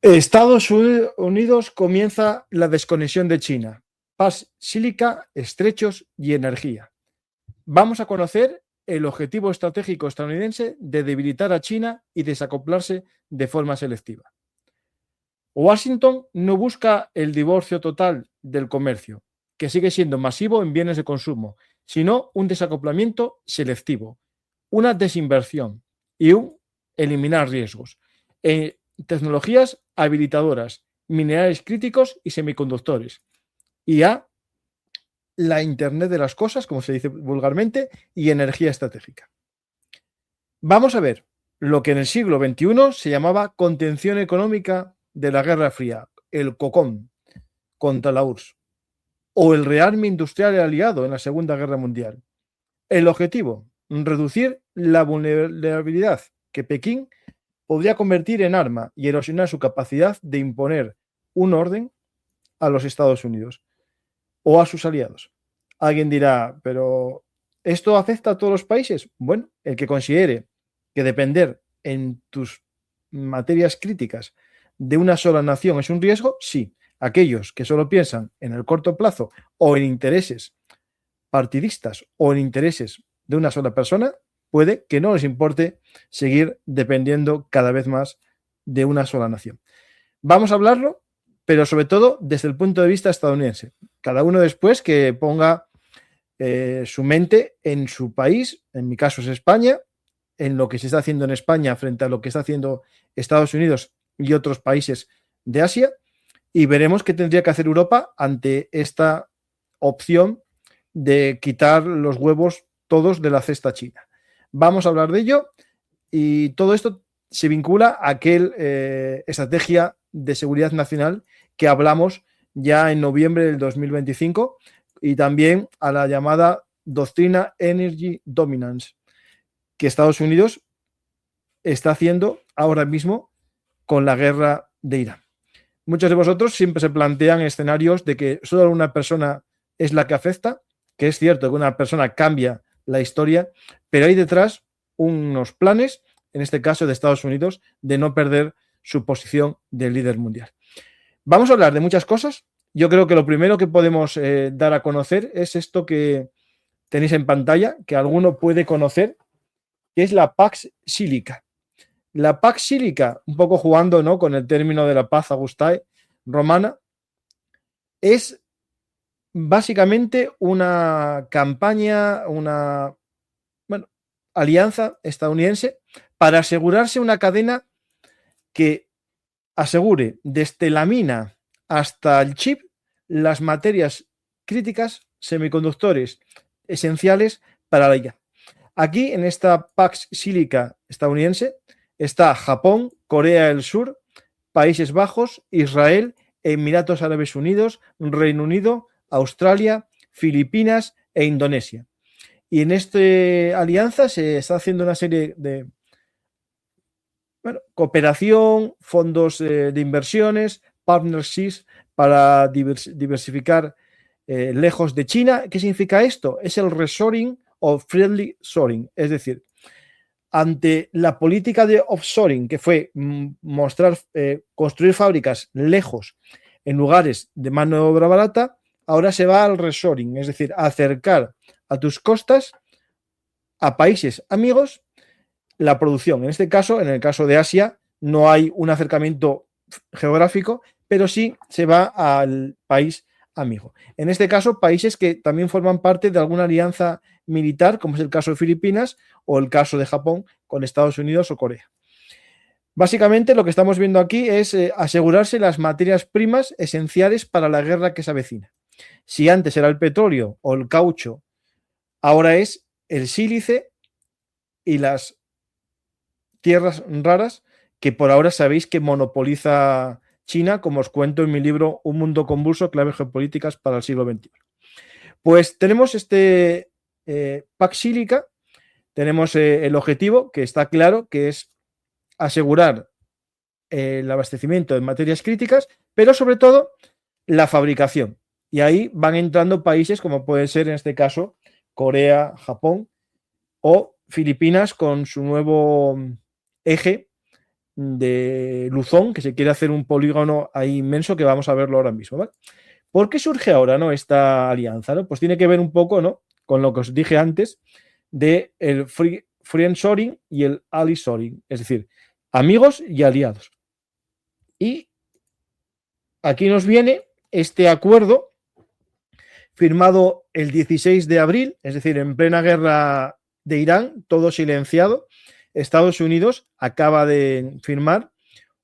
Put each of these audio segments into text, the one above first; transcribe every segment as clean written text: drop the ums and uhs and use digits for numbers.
Estados Unidos comienza la desconexión de China. Paz sílica, estrechos y energía. Vamos a conocer el objetivo estratégico estadounidense de debilitar a China y desacoplarse de forma selectiva. Washington no busca el divorcio total del comercio, que sigue siendo masivo en bienes de consumo, sino un desacoplamiento selectivo, una desinversión y un eliminar riesgos. Tecnologías habilitadoras, minerales críticos y semiconductores. Y a la Internet de las cosas, como se dice vulgarmente, y energía estratégica. Vamos a ver lo que en el siglo XXI se llamaba contención económica de la Guerra Fría, el COCOM contra la URSS, o el rearme industrial aliado en la Segunda Guerra Mundial. El objetivo, reducir la vulnerabilidad que Pekín podría convertir en arma y erosionar su capacidad de imponer un orden a los Estados Unidos o a sus aliados. Alguien dirá, pero ¿esto afecta a todos los países? Bueno, el que considere que depender en tus materias críticas de una sola nación es un riesgo, sí. Aquellos que solo piensan en el corto plazo o en intereses partidistas o en intereses de una sola persona, puede que no les importe seguir dependiendo cada vez más de una sola nación. Vamos a hablarlo, pero sobre todo desde el punto de vista estadounidense. Cada uno después que ponga su mente en su país, en mi caso es España, en lo que se está haciendo en España frente a lo que está haciendo Estados Unidos y otros países de Asia, y veremos qué tendría que hacer Europa ante esta opción de quitar los huevos todos de la cesta china. Vamos a hablar de ello y todo esto se vincula a aquel estrategia de seguridad nacional que hablamos ya en noviembre del 2025 y también a la llamada doctrina Energy Dominance que Estados Unidos está haciendo ahora mismo con la guerra de Irán. Muchos de vosotros siempre se plantean escenarios de que solo una persona es la que afecta, que es cierto que una persona cambia la historia, pero hay detrás unos planes, en este caso de Estados Unidos, de no perder su posición de líder mundial. Vamos a hablar de muchas cosas. Yo creo que lo primero que podemos dar a conocer es esto que tenéis en pantalla, que alguno puede conocer, que es la Pax Sílica. La Pax Sílica, un poco jugando, ¿no?, con el término de la paz Augustae romana, es básicamente una campaña, una alianza estadounidense para asegurarse una cadena que asegure desde la mina hasta el chip las materias críticas, semiconductores esenciales para la IA. Aquí, en esta Pax Sílica estadounidense, está Japón, Corea del Sur, Países Bajos, Israel, Emiratos Árabes Unidos, Reino Unido, Australia, Filipinas e Indonesia. Y en esta alianza se está haciendo una serie de cooperación, fondos de inversiones, partnerships para diversificar lejos de China. ¿Qué significa esto? Es el reshoring o friendly shoring, es decir, ante la política de offshoring, que fue construir fábricas lejos en lugares de mano de obra barata, ahora se va al reshoring, es decir, acercar a tus costas a países amigos la producción. En este caso, en el caso de Asia, no hay un acercamiento geográfico, pero sí se va al país amigo. En este caso, países que también forman parte de alguna alianza militar, como es el caso de Filipinas o el caso de Japón con Estados Unidos o Corea. Básicamente, lo que estamos viendo aquí es asegurarse las materias primas esenciales para la guerra que se avecina. Si antes era el petróleo o el caucho, ahora es el sílice y las tierras raras que por ahora sabéis que monopoliza China, como os cuento en mi libro Un mundo convulso, claves geopolíticas para el siglo XXI. Pues tenemos este Pax Sílica, tenemos el objetivo, que está claro, que es asegurar el abastecimiento de materias críticas, pero sobre todo la fabricación. Y ahí van entrando países como puede ser en este caso Corea, Japón o Filipinas con su nuevo eje de Luzón, que se quiere hacer un polígono ahí inmenso que vamos a verlo ahora mismo, ¿vale? ¿Por qué surge ahora, ¿no?, esta alianza, ¿no? Pues tiene que ver un poco, ¿no?, con lo que os dije antes de el friendshoring y el ally-shoring, es decir, amigos y aliados. Y aquí nos viene este acuerdo firmado el 16 de abril, es decir, en plena guerra de Irán, todo silenciado. Estados Unidos acaba de firmar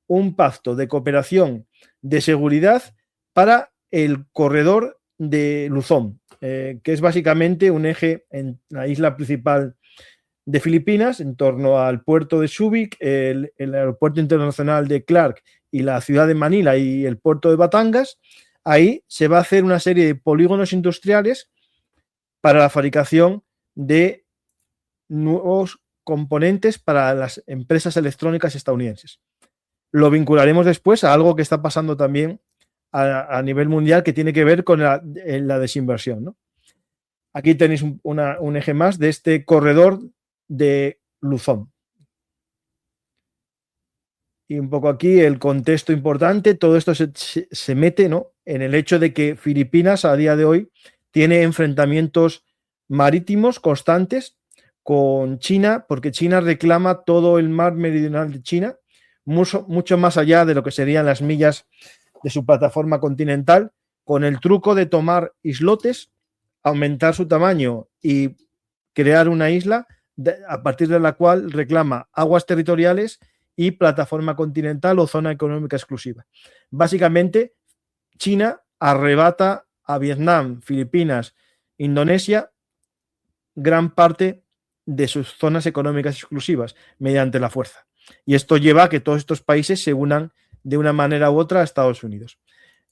un pacto de cooperación de seguridad para el corredor de Luzón, que es básicamente un eje en la isla principal de Filipinas, en torno al puerto de Subic, el aeropuerto internacional de Clark y la ciudad de Manila y el puerto de Batangas. Ahí se va a hacer una serie de polígonos industriales para la fabricación de nuevos componentes para las empresas electrónicas estadounidenses. Lo vincularemos después a algo que está pasando también a nivel mundial, que tiene que ver con la desinversión, ¿no? Aquí tenéis un eje más de este corredor de Luzón. Y un poco aquí el contexto importante, todo esto se mete, ¿no?, en el hecho de que Filipinas a día de hoy tiene enfrentamientos marítimos constantes con China, porque China reclama todo el mar meridional de China, mucho más allá de lo que serían las millas de su plataforma continental, con el truco de tomar islotes, aumentar su tamaño y crear una isla a partir de la cual reclama aguas territoriales y plataforma continental o zona económica exclusiva. Básicamente, China arrebata a Vietnam, Filipinas, Indonesia gran parte de sus zonas económicas exclusivas mediante la fuerza. Y esto lleva a que todos estos países se unan de una manera u otra a Estados Unidos.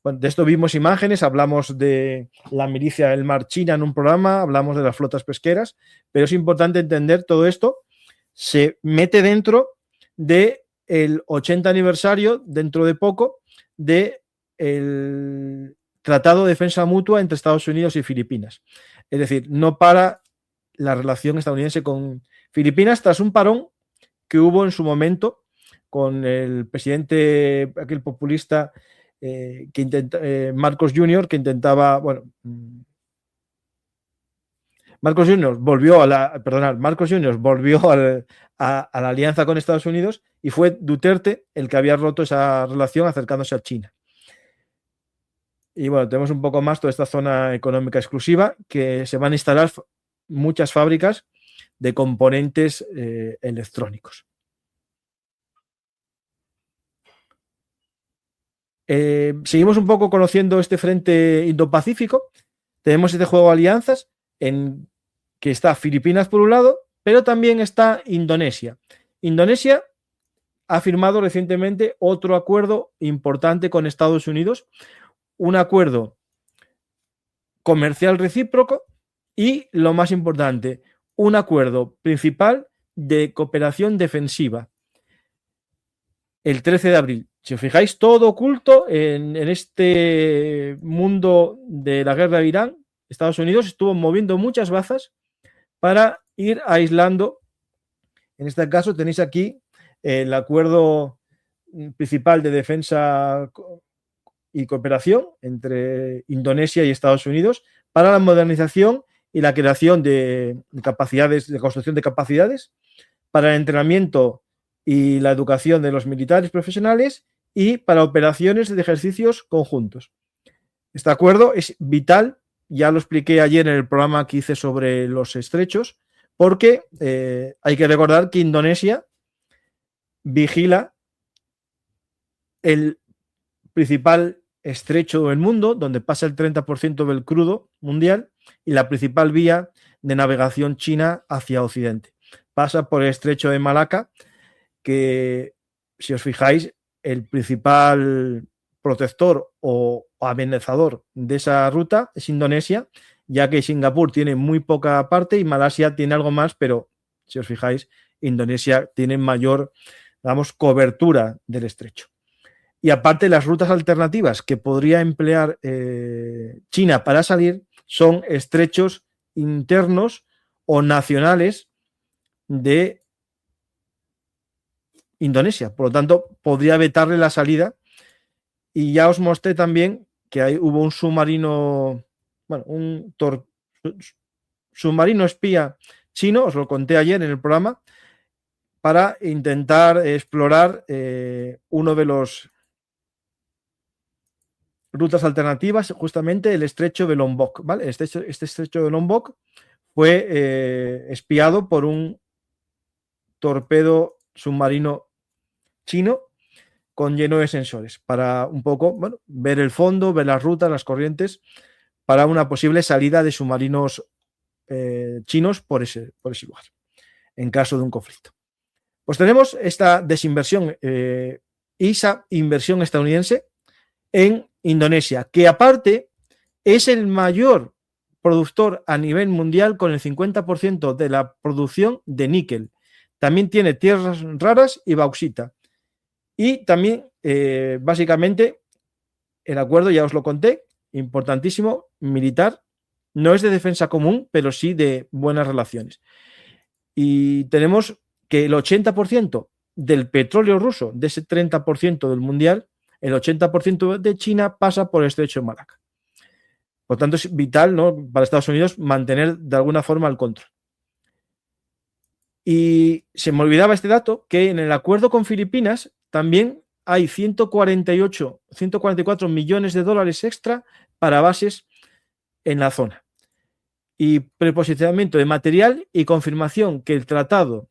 Bueno, de esto vimos imágenes, hablamos de la milicia del mar China en un programa, hablamos de las flotas pesqueras, pero es importante entender todo esto. Se mete dentro del 80 aniversario, dentro de poco, del Tratado de Defensa Mutua entre Estados Unidos y Filipinas. Es decir, no para la relación estadounidense con Filipinas tras un parón que hubo en su momento con el presidente, aquel populista Marcos Jr., que intentaba, bueno, Marcos Jr. volvió a la alianza con Estados Unidos y fue Duterte el que había roto esa relación acercándose a China. Y bueno, tenemos un poco más toda esta zona económica exclusiva, que se van a instalar muchas fábricas de componentes electrónicos. Seguimos un poco conociendo este frente Indo-Pacífico. Tenemos este juego de alianzas en que está Filipinas por un lado, pero también está Indonesia. Indonesia ha firmado recientemente otro acuerdo importante con Estados Unidos, un acuerdo comercial recíproco y, lo más importante, un acuerdo principal de cooperación defensiva. El 13 de abril. Si os fijáis, todo oculto en este mundo de la guerra de Irán. Estados Unidos estuvo moviendo muchas bazas para ir aislando. En este caso tenéis aquí el acuerdo principal de defensa y cooperación entre Indonesia y Estados Unidos para la modernización y la creación de capacidades, de construcción de capacidades, para el entrenamiento y la educación de los militares profesionales y para operaciones de ejercicios conjuntos. Este acuerdo es vital, ya lo expliqué ayer en el programa que hice sobre los estrechos, porque hay que recordar que Indonesia vigila el principal estrecho del mundo, donde pasa el 30% del crudo mundial y la principal vía de navegación china hacia Occidente. Pasa por el estrecho de Malaca, que, si os fijáis, el principal protector o amenazador de esa ruta es Indonesia, ya que Singapur tiene muy poca parte y Malasia tiene algo más, pero si os fijáis, Indonesia tiene mayor, digamos, cobertura del estrecho. Y aparte, las rutas alternativas que podría emplear China para salir son estrechos internos o nacionales de Indonesia. Por lo tanto, podría vetarle la salida. Y ya os mostré también que hubo un submarino, bueno, submarino espía chino, os lo conté ayer en el programa, para intentar explorar uno de los rutas alternativas, justamente el estrecho de Lombok, ¿vale? Este estrecho de Lombok fue espiado por un torpedo submarino chino con lleno de sensores para un poco, bueno, ver el fondo, ver las rutas, las corrientes, para una posible salida de submarinos chinos por ese lugar, en caso de un conflicto. Pues tenemos esta desinversión y esa inversión estadounidense en Indonesia, que aparte es el mayor productor a nivel mundial con el 50% de la producción de níquel. También tiene tierras raras y bauxita. Y también, básicamente, el acuerdo, ya os lo conté, importantísimo, militar, no es de defensa común, pero sí de buenas relaciones. Y tenemos que el 80% del petróleo ruso, de ese 30% del mundial, el 80% de China pasa por el estrecho de Malaca. Por tanto, es vital, ¿no?, para Estados Unidos mantener de alguna forma el control. Y se me olvidaba este dato, que en el acuerdo con Filipinas también hay 144 millones de dólares extra para bases en la zona. Y preposicionamiento de material y confirmación que el Tratado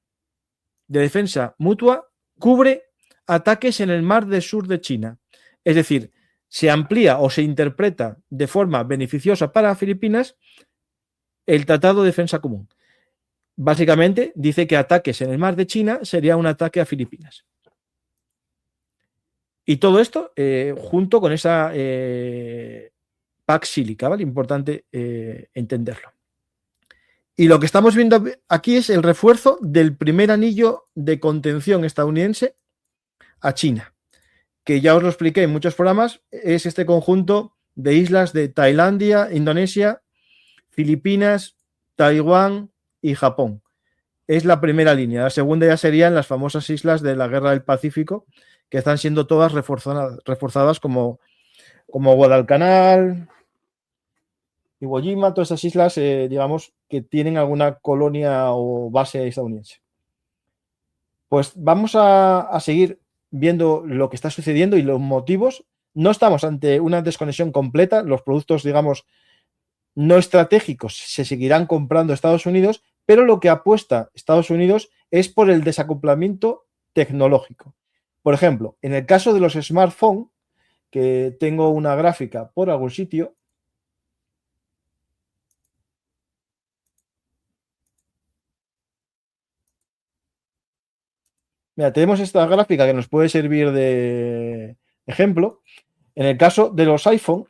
de Defensa Mutua cubre ataques en el mar del sur de China. Es decir, se amplía o se interpreta de forma beneficiosa para Filipinas el Tratado de Defensa Común. Básicamente dice que ataques en el mar de China sería un ataque a Filipinas. Y todo esto junto con esa Pax Sílica, ¿vale? Importante entenderlo. Y lo que estamos viendo aquí es el refuerzo del primer anillo de contención estadounidense a China, que ya os lo expliqué en muchos programas, es este conjunto de islas de Tailandia, Indonesia, Filipinas, Taiwán y Japón. Es la primera línea. La segunda ya serían las famosas islas de la Guerra del Pacífico, que están siendo todas reforzadas como Guadalcanal, Iwo Jima, todas esas islas, digamos, que tienen alguna colonia o base estadounidense. Pues vamos a seguir viendo lo que está sucediendo y los motivos. No estamos ante una desconexión completa. Los productos, digamos, no estratégicos se seguirán comprando Estados Unidos, pero lo que apuesta Estados Unidos es por el desacoplamiento tecnológico. Por ejemplo, en el caso de los smartphones, que tengo una gráfica por algún sitio, mira, tenemos esta gráfica que nos puede servir de ejemplo. En el caso de los iPhone,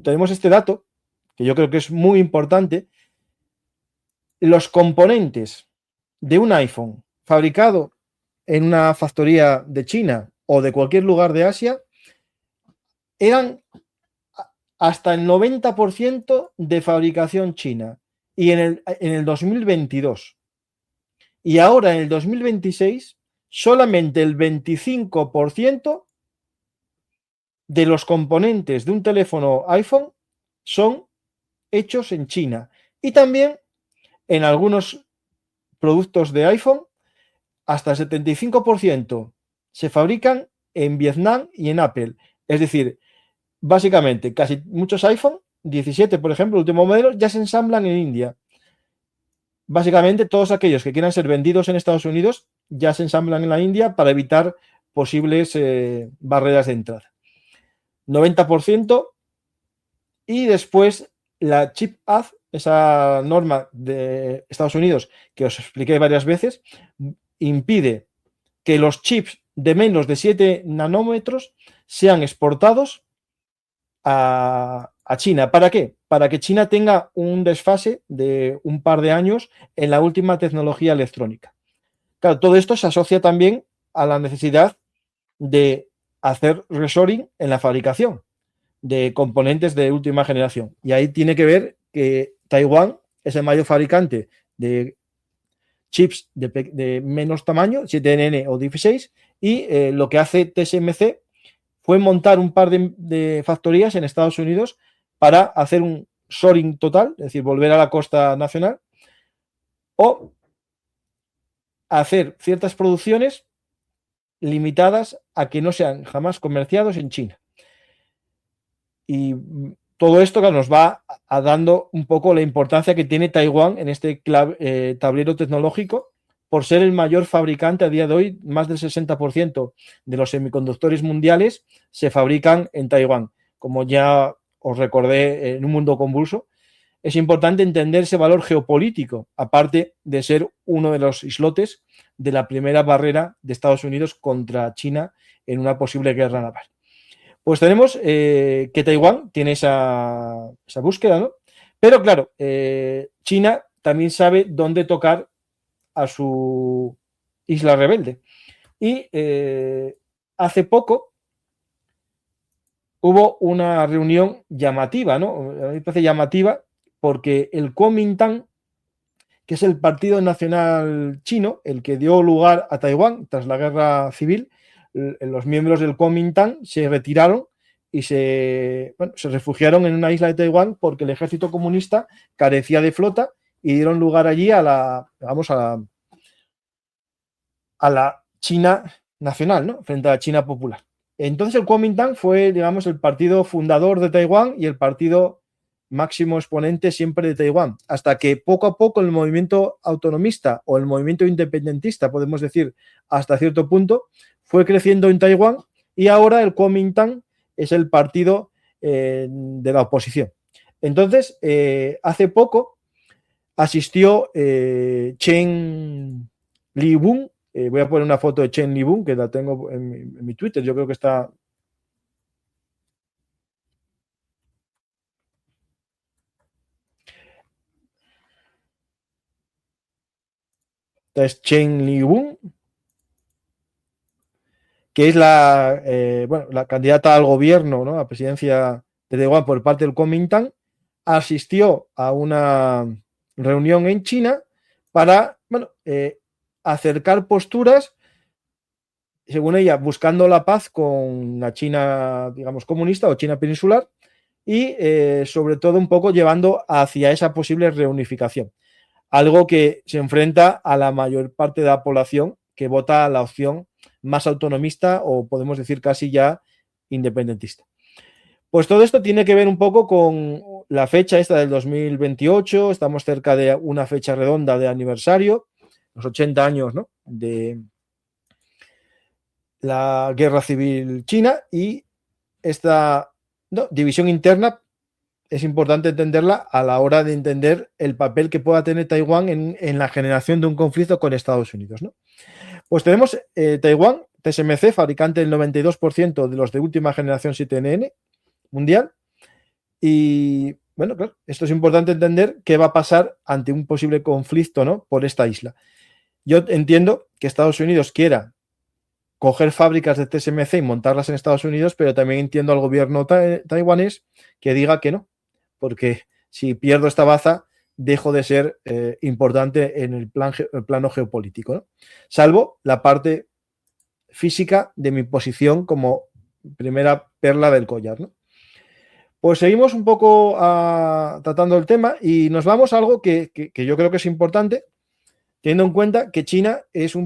tenemos este dato, que yo creo que es muy importante. Los componentes de un iPhone fabricado en una factoría de China o de cualquier lugar de Asia eran hasta el 90% de fabricación china, y en el 2022. Y ahora en el 2026 solamente el 25% de los componentes de un teléfono iPhone son hechos en China. Y también en algunos productos de iPhone hasta el 75% se fabrican en Vietnam y en Apple. Es decir, básicamente casi muchos iPhone 17, por ejemplo, el último modelo, ya se ensamblan en India. Básicamente todos aquellos que quieran ser vendidos en Estados Unidos ya se ensamblan en la India para evitar posibles barreras de entrada. 90%. Y después la Chip Act, esa norma de Estados Unidos que os expliqué varias veces, impide que los chips de menos de 7 nanómetros sean exportados a China. ¿Para qué? Para que China tenga un desfase de un par de años en la última tecnología electrónica. Claro, todo esto se asocia también a la necesidad de hacer reshoring en la fabricación de componentes de última generación. Y ahí tiene que ver que Taiwán es el mayor fabricante de chips de menos tamaño, 7nm o 16, y lo que hace TSMC fue montar un par de factorías en Estados Unidos para hacer un shoring total, es decir, volver a la costa nacional, o hacer ciertas producciones limitadas a que no sean jamás comerciados en China. Y todo esto que nos va a dando un poco la importancia que tiene Taiwán en este tablero tecnológico, por ser el mayor fabricante a día de hoy. Más del 60% de los semiconductores mundiales se fabrican en Taiwán. Como ya os recordé en Un Mundo Convulso, es importante entender ese valor geopolítico, aparte de ser uno de los islotes de la primera barrera de Estados Unidos contra China en una posible guerra naval. Pues tenemos que Taiwán tiene esa búsqueda, ¿no? Pero claro, China también sabe dónde tocar a su isla rebelde. Y hace poco hubo una reunión llamativa, ¿no? A mí me parece llamativa porque el Kuomintang, que es el Partido Nacional Chino, el que dio lugar a Taiwán tras la guerra civil, los miembros del Kuomintang se retiraron y se refugiaron en una isla de Taiwán porque el ejército comunista carecía de flota y dieron lugar allí a la China nacional, ¿no? Frente a la China popular. Entonces el Kuomintang fue, digamos, el partido fundador de Taiwán y el partido máximo exponente siempre de Taiwán, hasta que poco a poco el movimiento autonomista o el movimiento independentista, podemos decir, hasta cierto punto, fue creciendo en Taiwán y ahora el Kuomintang es el partido de la oposición. Entonces, hace poco asistió Chen Li-bun. Voy a poner una foto de Chen Li-bun, que la tengo en mi Twitter, yo creo que está... Esta es Chen Li-bun, que es la candidata al gobierno, ¿no? A presidencia de Taiwán por parte del Kuomintang. Asistió a una reunión en China para acercar posturas, según ella, buscando la paz con la China, digamos, comunista o China peninsular y sobre todo un poco llevando hacia esa posible reunificación. Algo que se enfrenta a la mayor parte de la población que vota la opción más autonomista o podemos decir casi ya independentista. Pues todo esto tiene que ver un poco con la fecha esta del 2028, estamos cerca de una fecha redonda de aniversario, los 80 años, ¿no?, de la guerra civil china, y esta división interna es importante entenderla a la hora de entender el papel que pueda tener Taiwán en la generación de un conflicto con Estados Unidos, ¿no? Pues tenemos Taiwán, TSMC, fabricante del 92% de los de última generación 7nm mundial. Y bueno, claro, esto es importante entender qué va a pasar ante un posible conflicto, ¿no?, por esta isla. Yo entiendo que Estados Unidos quiera coger fábricas de TSMC y montarlas en Estados Unidos, pero también entiendo al gobierno taiwanés que diga que no, porque si pierdo esta baza, dejo de ser importante en el plano geopolítico, ¿no? Salvo la parte física de mi posición como primera perla del collar, ¿no? Pues seguimos un poco tratando el tema y nos vamos a algo que yo creo que es importante, teniendo en cuenta que China es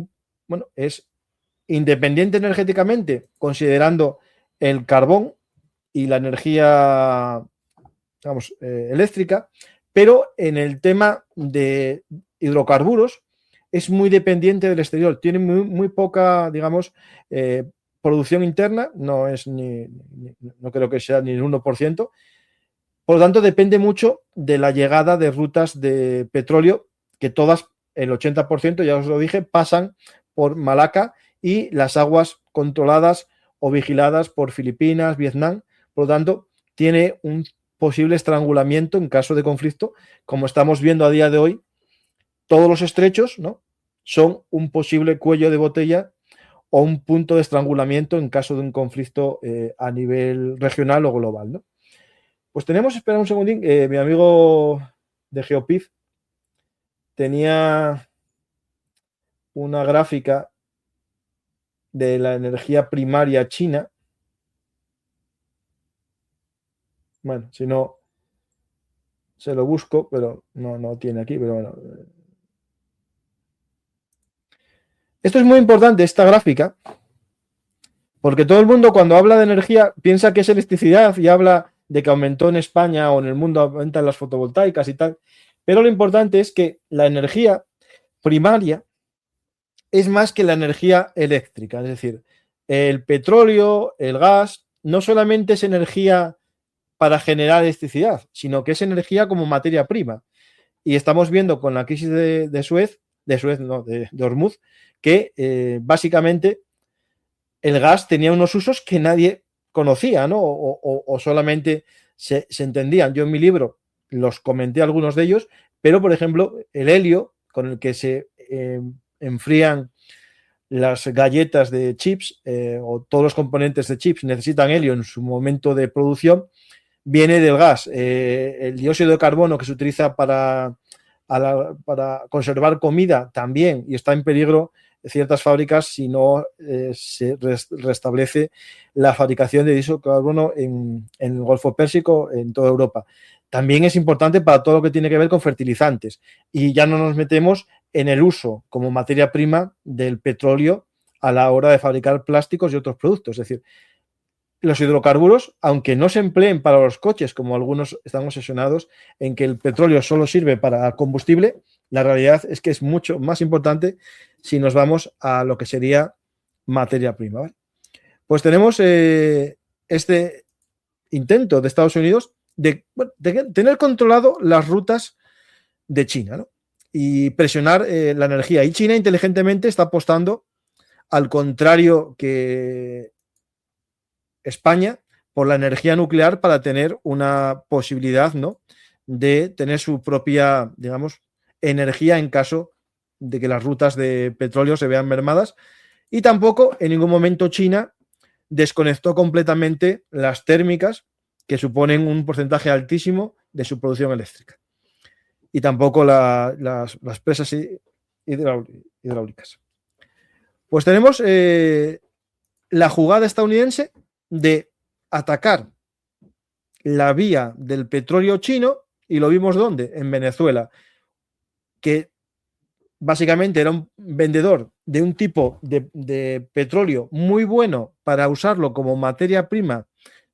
independiente energéticamente, considerando el carbón y la energía, digamos, eléctrica, pero en el tema de hidrocarburos es muy dependiente del exterior, tiene muy poca, digamos, producción interna, no creo que sea ni el 1%, por lo tanto depende mucho de la llegada de rutas de petróleo, que todas, el 80%, ya os lo dije, pasan por Malaca y las aguas controladas o vigiladas por Filipinas, Vietnam. Por lo tanto, tiene un posible estrangulamiento en caso de conflicto, como estamos viendo a día de hoy. Todos los estrechos, ¿no?, son un posible cuello de botella o un punto de estrangulamiento en caso de un conflicto a nivel regional o global, ¿no? Pues tenemos, espera un segundín, mi amigo de GeoPIF tenía una gráfica de la energía primaria china. Bueno, si no, se lo busco, pero no tiene aquí, pero bueno. Esto es muy importante, esta gráfica, porque todo el mundo cuando habla de energía piensa que es electricidad y habla de que aumentó en España o en el mundo aumentan las fotovoltaicas y tal, pero lo importante es que la energía primaria es más que la energía eléctrica, es decir, el petróleo, el gas, no solamente es energía para generar electricidad, sino que es energía como materia prima. Y estamos viendo con la crisis de Hormuz, que básicamente el gas tenía unos usos que nadie conocía, ¿no? O solamente se entendían. Yo en mi libro los comenté algunos de ellos, pero por ejemplo, el helio con el que se enfrían las galletas de chips o todos los componentes de chips necesitan helio en su momento de producción, viene del gas. El dióxido de carbono que se utiliza para conservar comida también, y está en peligro ciertas fábricas si no se restablece la fabricación de dióxido de carbono en el Golfo Pérsico, en toda Europa. También es importante para todo lo que tiene que ver con fertilizantes. Y ya no nos metemos en el uso como materia prima del petróleo a la hora de fabricar plásticos y otros productos. Es decir, los hidrocarburos, aunque no se empleen para los coches, como algunos están obsesionados en que el petróleo solo sirve para combustible, la realidad es que es mucho más importante si nos vamos a lo que sería materia prima, ¿vale? Pues tenemos este intento de Estados Unidos de tener controlado las rutas de China, ¿no? Y presionar la energía. Y China inteligentemente está apostando, al contrario que España, por la energía nuclear para tener una posibilidad, ¿no?, de tener su propia, digamos, energía en caso de que las rutas de petróleo se vean mermadas. Y tampoco en ningún momento China desconectó completamente las térmicas, que suponen un porcentaje altísimo de su producción eléctrica. Y tampoco las presas hidráulicas. Pues tenemos la jugada estadounidense de atacar la vía del petróleo chino, y lo vimos ¿dónde? En Venezuela, que básicamente era un vendedor de un tipo de petróleo muy bueno para usarlo como materia prima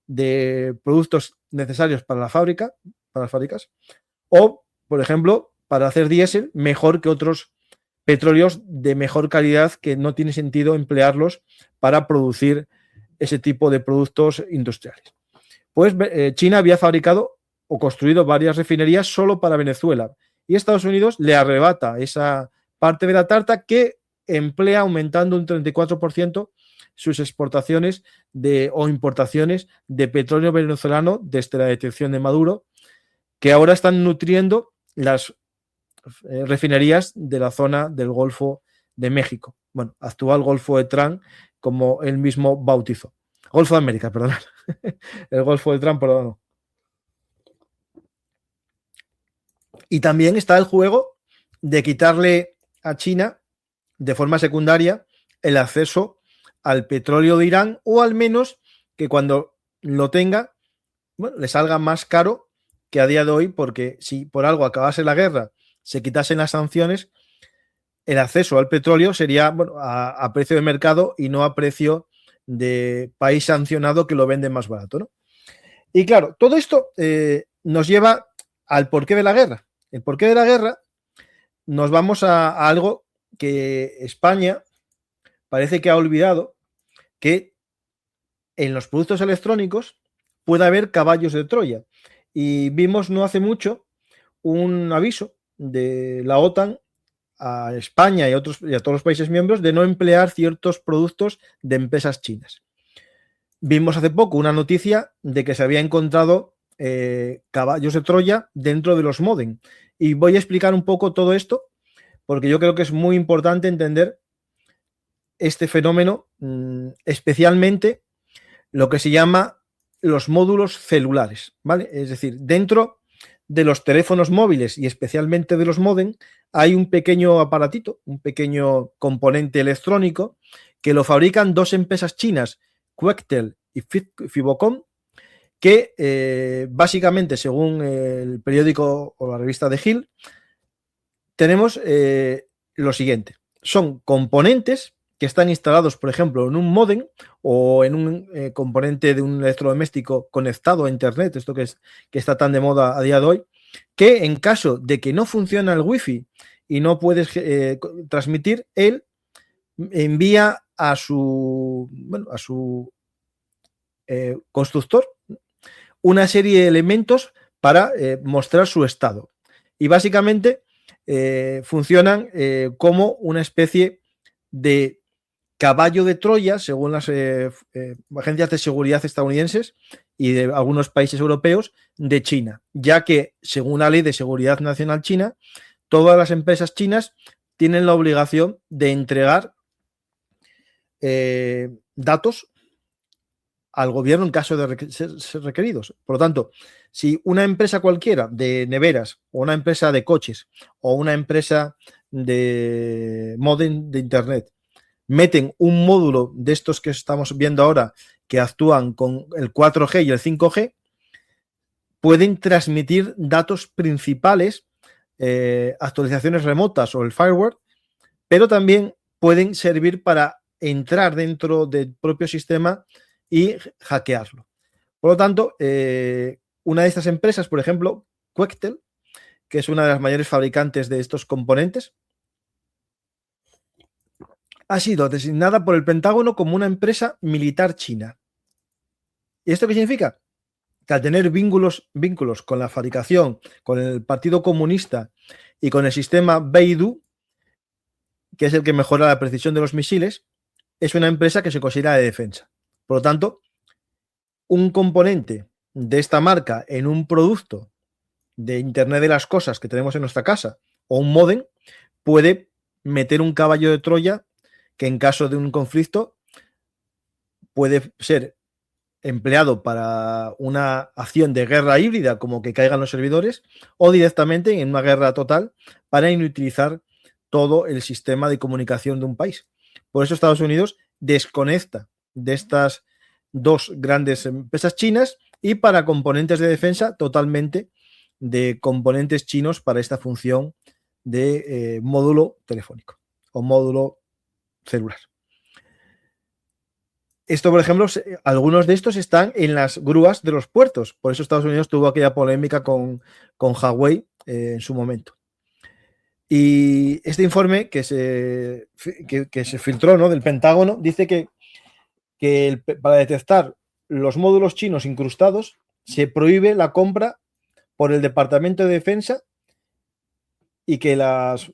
de productos necesarios para la fábrica, para las fábricas, o, por ejemplo, para hacer diésel mejor que otros petróleos de mejor calidad que no tiene sentido emplearlos para producir ese tipo de productos industriales. Pues China había fabricado o construido varias refinerías solo para Venezuela, y Estados Unidos le arrebata esa parte de la tarta, que emplea aumentando un 34% sus exportaciones o importaciones de petróleo venezolano desde la detención de Maduro, que ahora están nutriendo las refinerías de la zona del Golfo de México. Bueno, actual Golfo de Trump, como él mismo bautizó. Golfo de América, perdón. El Golfo de Trump, perdón. Y también está el juego de quitarle a China de forma secundaria el acceso al petróleo de Irán, o al menos que cuando lo tenga, bueno, le salga más caro que a día de hoy, porque si por algo acabase la guerra, se quitasen las sanciones, el acceso al petróleo sería, bueno, a precio de mercado y no a precio de país sancionado que lo vende más barato, ¿no? Y claro, todo esto nos lleva al porqué de la guerra. El porqué de la guerra, nos vamos a algo que España parece que ha olvidado, que en los productos electrónicos puede haber caballos de Troya. Y vimos no hace mucho un aviso de la OTAN a España y a todos los países miembros de no emplear ciertos productos de empresas chinas. Vimos hace poco una noticia de que se había encontrado caballos de Troya dentro de los módem. Y voy a explicar un poco todo esto, porque yo creo que es muy importante entender este fenómeno, especialmente lo que se llama los módulos celulares, ¿vale? Es decir, dentro de los teléfonos móviles y especialmente de los módem, hay un pequeño aparatito, un pequeño componente electrónico que lo fabrican dos empresas chinas, Quectel y Fibocom, que básicamente, según el periódico o la revista de Hill, tenemos lo siguiente. Son componentes que están instalados, por ejemplo, en un módem o en un componente de un electrodoméstico conectado a Internet, esto que está tan de moda a día de hoy, que en caso de que no funcione el Wi-Fi y no puedes transmitir, él envía a su constructor una serie de elementos para mostrar su estado. Y básicamente funcionan como una especie de caballo de Troya, según las agencias de seguridad estadounidenses y de algunos países europeos, de China, ya que según la Ley de Seguridad Nacional China, todas las empresas chinas tienen la obligación de entregar datos al gobierno en caso de ser requeridos. Por lo tanto, si una empresa cualquiera de neveras o una empresa de coches o una empresa de módem de Internet meten un módulo de estos que estamos viendo ahora que actúan con el 4G y el 5G, pueden transmitir datos principales, actualizaciones remotas o el fireware, pero también pueden servir para entrar dentro del propio sistema y hackearlo. Por lo tanto, una de estas empresas, por ejemplo, Quectel, que es una de las mayores fabricantes de estos componentes, ha sido designada por el Pentágono como una empresa militar china. ¿Y esto qué significa? Que al tener vínculos con la fabricación, con el Partido Comunista y con el sistema Beidou, que es el que mejora la precisión de los misiles, es una empresa que se considera de defensa. Por lo tanto, un componente de esta marca en un producto de Internet de las cosas que tenemos en nuestra casa o un módem puede meter un caballo de Troya que en caso de un conflicto puede ser empleado para una acción de guerra híbrida, como que caigan los servidores, o directamente en una guerra total para inutilizar todo el sistema de comunicación de un país. Por eso Estados Unidos desconecta de estas dos grandes empresas chinas y para componentes de defensa totalmente de componentes chinos para esta función de módulo telefónico o módulo celular. Esto, por ejemplo, algunos de estos están en las grúas de los puertos. Por eso Estados Unidos tuvo aquella polémica con Huawei en su momento. Y este informe que se filtró, ¿no?, del Pentágono dice que para detectar los módulos chinos incrustados se prohíbe la compra por el Departamento de Defensa y que las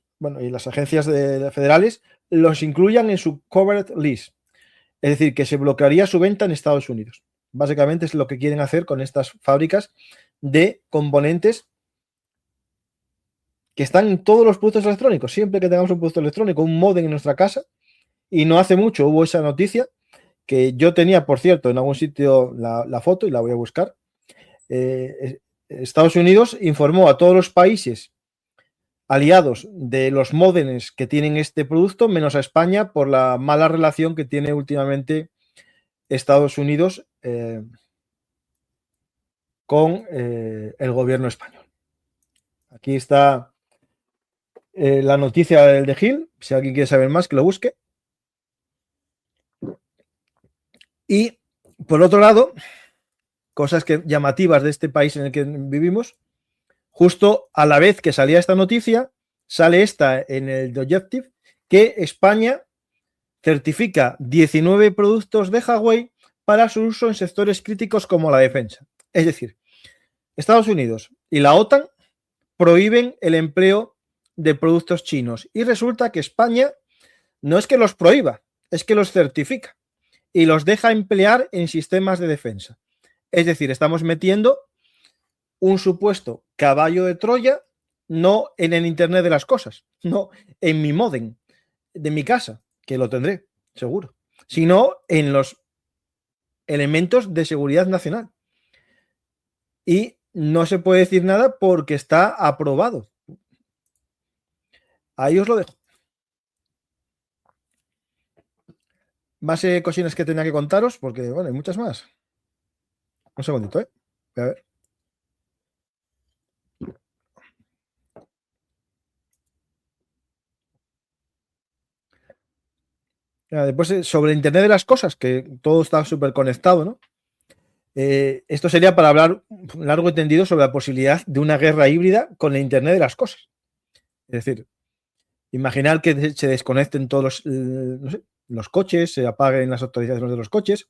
agencias federales los incluyan en su covered list. Es decir, que se bloquearía su venta en Estados Unidos. Básicamente es lo que quieren hacer con estas fábricas de componentes que están en todos los productos electrónicos. Siempre que tengamos un producto electrónico, un módem en nuestra casa, y no hace mucho hubo esa noticia que yo tenía, por cierto, en algún sitio la foto y la voy a buscar. Estados Unidos informó a todos los países aliados de los módems que tienen este producto, menos a España por la mala relación que tiene últimamente Estados Unidos con el gobierno español. Aquí está la noticia del de Hill, si alguien quiere saber más, que lo busque. Y por otro lado, cosas llamativas de este país en el que vivimos, justo a la vez que salía esta noticia, sale esta en el The Objective, que España certifica 19 productos de Huawei para su uso en sectores críticos como la defensa. Es decir, Estados Unidos y la OTAN prohíben el empleo de productos chinos y resulta que España no es que los prohíba, es que los certifica y los deja emplear en sistemas de defensa. Es decir, estamos metiendo un supuesto caballo de Troya no en el Internet de las cosas, no en mi módem de mi casa, que lo tendré, seguro, sino en los elementos de seguridad nacional. Y no se puede decir nada porque está aprobado. Ahí os lo dejo. Más cositas que tenía que contaros, porque bueno, hay muchas más. Un segundito, ¿eh? A ver. Después, sobre Internet de las cosas, que todo está súper conectado, ¿no? Esto sería para hablar largo y tendido sobre la posibilidad de una guerra híbrida con el Internet de las cosas. Es decir, imaginar que se desconecten todos no sé, los coches, se apaguen las actualizaciones de los coches.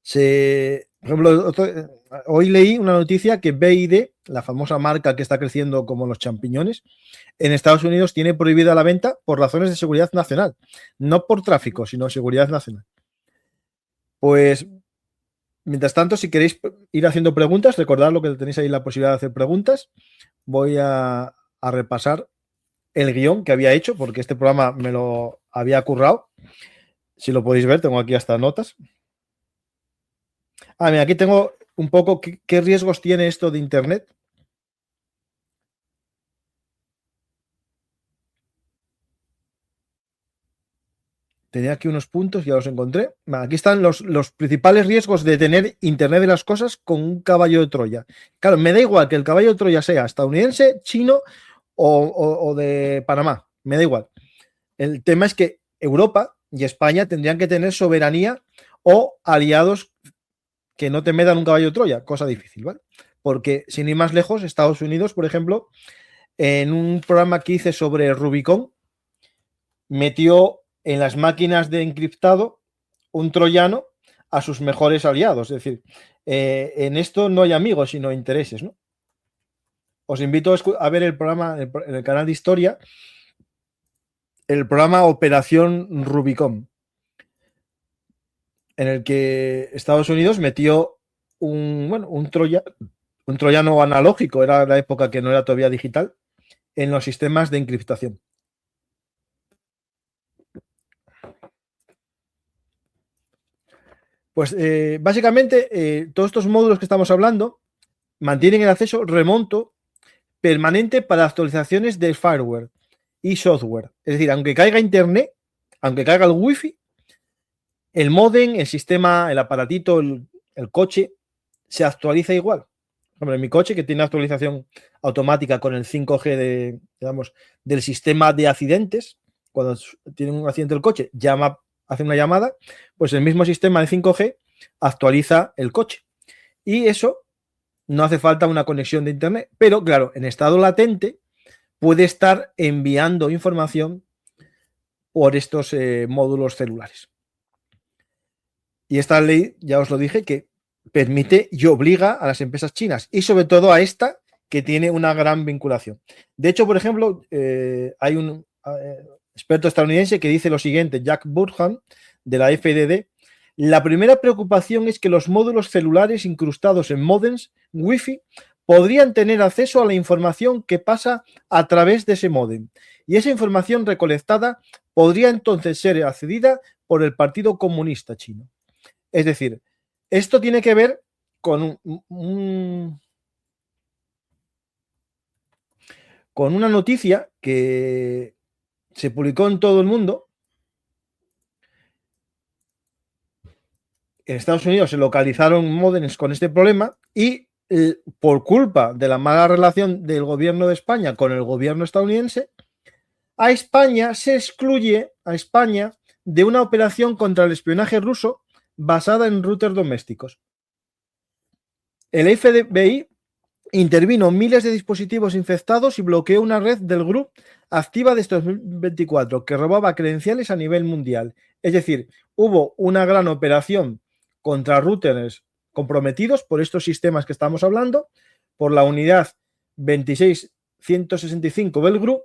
Por ejemplo, hoy leí una noticia que BYD, la famosa marca que está creciendo como los champiñones, en Estados Unidos tiene prohibida la venta por razones de seguridad nacional. No por tráfico, sino seguridad nacional. Pues, mientras tanto, si queréis ir haciendo preguntas, recordad lo que tenéis ahí la posibilidad de hacer preguntas. Voy a repasar el guión que había hecho, porque este programa me lo había currado. Si lo podéis ver, tengo aquí hasta notas. Mira, aquí tengo un poco qué riesgos tiene esto de Internet. Tenía aquí unos puntos, ya los encontré. Aquí están los principales riesgos de tener Internet de las cosas con un caballo de Troya. Claro, me da igual que el caballo de Troya sea estadounidense, chino o de Panamá. Me da igual. El tema es que Europa y España tendrían que tener soberanía o aliados que no te metan un caballo de Troya, cosa difícil, ¿vale? Porque sin ir más lejos, Estados Unidos, por ejemplo, en un programa que hice sobre Rubicon, metió en las máquinas de encriptado un troyano a sus mejores aliados. Es decir, en esto no hay amigos, sino intereses, ¿no? Os invito a ver el programa en el canal de Historia, el programa Operación Rubicon, en el que Estados Unidos metió un troyano analógico, era la época que no era todavía digital, en los sistemas de encriptación. Pues básicamente todos estos módulos que estamos hablando mantienen el acceso remoto permanente para actualizaciones de firmware y software. Es decir, aunque caiga internet, aunque caiga el wifi, el modem, el sistema, el aparatito, el coche, se actualiza igual. Hombre, mi coche, que tiene actualización automática con el 5G del sistema de accidentes, cuando tiene un accidente el coche, hace una llamada, pues el mismo sistema de 5G actualiza el coche. Y eso no hace falta una conexión de internet, pero claro, en estado latente puede estar enviando información por estos módulos celulares. Y esta ley, ya os lo dije, que permite y obliga a las empresas chinas y sobre todo a esta que tiene una gran vinculación. De hecho, por ejemplo, hay un experto estadounidense que dice lo siguiente, Jack Burhan, de la FDD: la primera preocupación es que los módulos celulares incrustados en módems Wi-Fi podrían tener acceso a la información que pasa a través de ese módem, y esa información recolectada podría entonces ser accedida por el Partido Comunista Chino. Es decir, esto tiene que ver con con una noticia que se publicó en todo el mundo. En Estados Unidos se localizaron módems con este problema y por culpa de la mala relación del gobierno de España con el gobierno estadounidense, a España se excluye a España de una operación contra el espionaje ruso basada en routers domésticos. El FBI intervino miles de dispositivos infectados y bloqueó una red del grupo activa desde 2024 que robaba credenciales a nivel mundial. Es decir, hubo una gran operación contra routers comprometidos por estos sistemas que estamos hablando, por la unidad 26165 del grupo,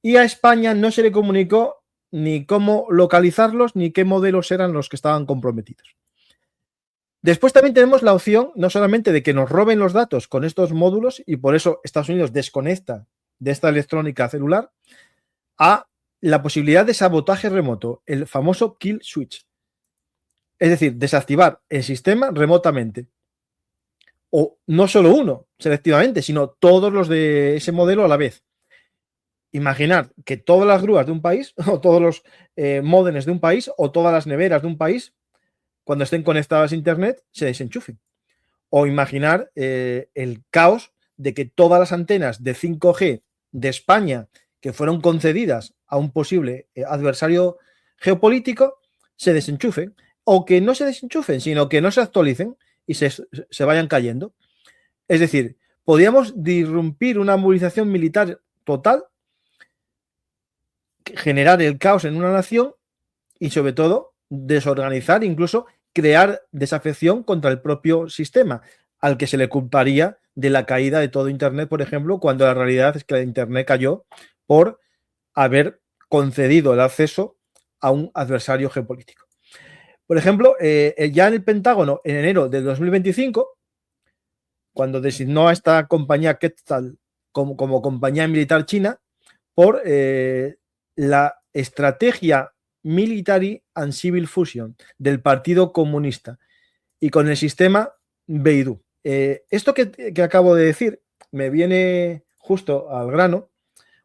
y a España no se le comunicó ni cómo localizarlos ni qué modelos eran los que estaban comprometidos. Después también tenemos la opción no solamente de que nos roben los datos con estos módulos, y por eso Estados Unidos desconecta de esta electrónica celular, a la posibilidad de sabotaje remoto, el famoso kill switch. Es decir, desactivar el sistema remotamente. o no solo uno selectivamente, sino todos los de ese modelo a la vez. Imaginar que todas las grúas de un país, o todos los módems de un país, o todas las neveras de un país, cuando estén conectadas a Internet, se desenchufen. O imaginar el caos de que todas las antenas de 5G de España que fueron concedidas a un posible adversario geopolítico se desenchufen, o que no se desenchufen, sino que no se actualicen y se vayan cayendo. Es decir, podríamos disrumpir una movilización militar total, generar el caos en una nación y sobre todo desorganizar, incluso crear desafección contra el propio sistema, al que se le culparía de la caída de todo Internet, por ejemplo, cuando la realidad es que la Internet cayó por haber concedido el acceso a un adversario geopolítico. Por ejemplo, ya en el Pentágono, en enero de 2025, cuando designó a esta compañía Quetzal como compañía militar china por la estrategia Military and Civil Fusion del Partido Comunista y con el sistema Beidou. Esto que acabo de decir me viene justo al grano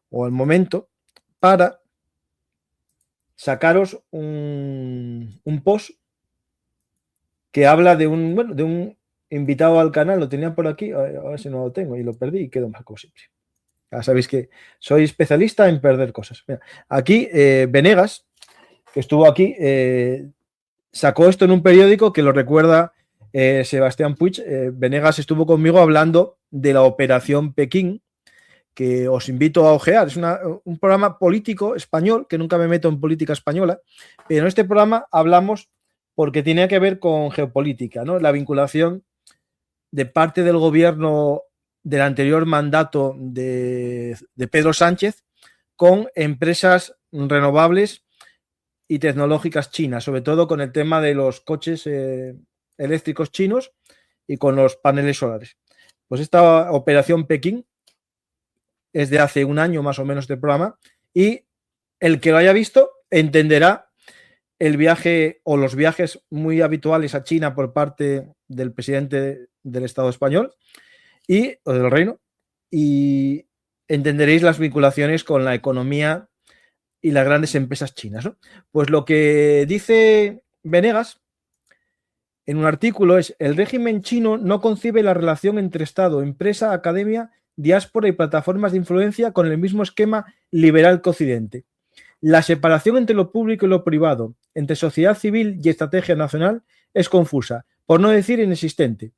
o al momento para sacaros un post que habla de un invitado al canal. Lo tenía por aquí, a ver si no lo tengo y lo perdí y quedo mal como siempre. Ya sabéis que soy especialista en perder cosas. Mira, aquí Venegas, que estuvo aquí, sacó esto en un periódico que lo recuerda Sebastián Puig. Venegas estuvo conmigo hablando de la Operación Pekín, que os invito a ojear. Es un programa político español, que nunca me meto en política española, pero en este programa hablamos porque tiene que ver con geopolítica, ¿no? La vinculación de parte del gobierno del anterior mandato de Pedro Sánchez con empresas renovables y tecnológicas chinas, sobre todo con el tema de los coches eléctricos chinos y con los paneles solares. Pues esta Operación Pekín es de hace un año más o menos de programa, y el que lo haya visto entenderá el viaje o los viajes muy habituales a China por parte del presidente del Estado español o del Reino, y entenderéis las vinculaciones con la economía y las grandes empresas chinas, ¿no? Pues lo que dice Venegas en un artículo es: el régimen chino no concibe la relación entre Estado, empresa, academia, diáspora y plataformas de influencia con el mismo esquema liberal que Occidente. La separación entre lo público y lo privado, entre sociedad civil y estrategia nacional, es confusa, por no decir inexistente.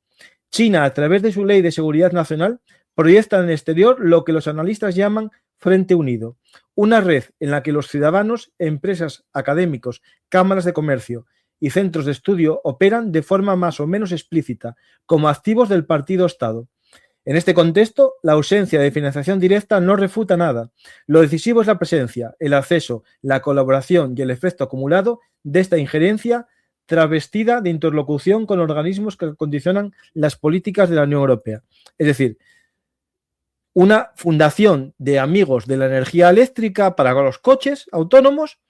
China, a través de su ley de seguridad nacional, proyecta en el exterior lo que los analistas llaman Frente Unido, una red en la que los ciudadanos, empresas, académicos, cámaras de comercio y centros de estudio operan de forma más o menos explícita, como activos del partido Estado. En este contexto, la ausencia de financiación directa no refuta nada. Lo decisivo es la presencia, el acceso, la colaboración y el efecto acumulado de esta injerencia travestida de interlocución con organismos que condicionan las políticas de la Unión Europea. Es decir, una fundación de amigos de la energía eléctrica para los coches autónomos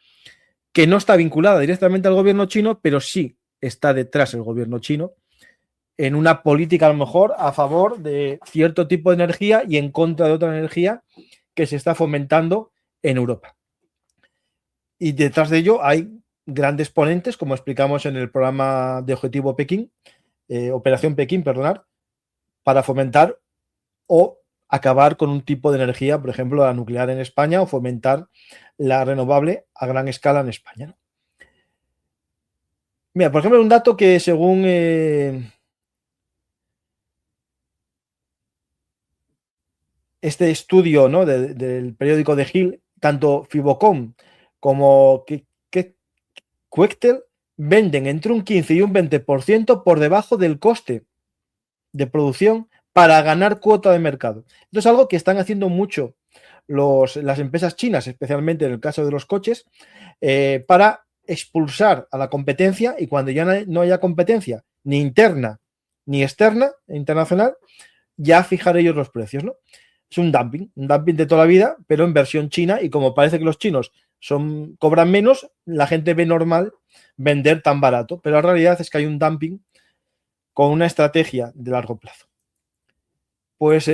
que no está vinculada directamente al gobierno chino, pero sí está detrás el gobierno chino en una política a lo mejor a favor de cierto tipo de energía y en contra de otra energía que se está fomentando en Europa. Y detrás de ello hay grandes ponentes, como explicamos en el programa de Objetivo Pekín, Operación Pekín, perdonad, para fomentar o acabar con un tipo de energía, por ejemplo, la nuclear en España, o fomentar la renovable a gran escala en España, ¿no? Mira, por ejemplo, un dato que según este estudio, ¿no?, del periódico de Hill, tanto Fibocom como Quectel venden entre un 15 y un 20% por debajo del coste de producción para ganar cuota de mercado. Esto es algo que están haciendo mucho las empresas chinas, especialmente en el caso de los coches, para expulsar a la competencia, y cuando ya no haya competencia ni interna ni externa, internacional, ya fijar ellos los precios, ¿no? Es un dumping de toda la vida, pero en versión china, y como parece que los chinos cobran menos, la gente ve normal vender tan barato, pero la realidad es que hay un dumping con una estrategia de largo plazo. Pues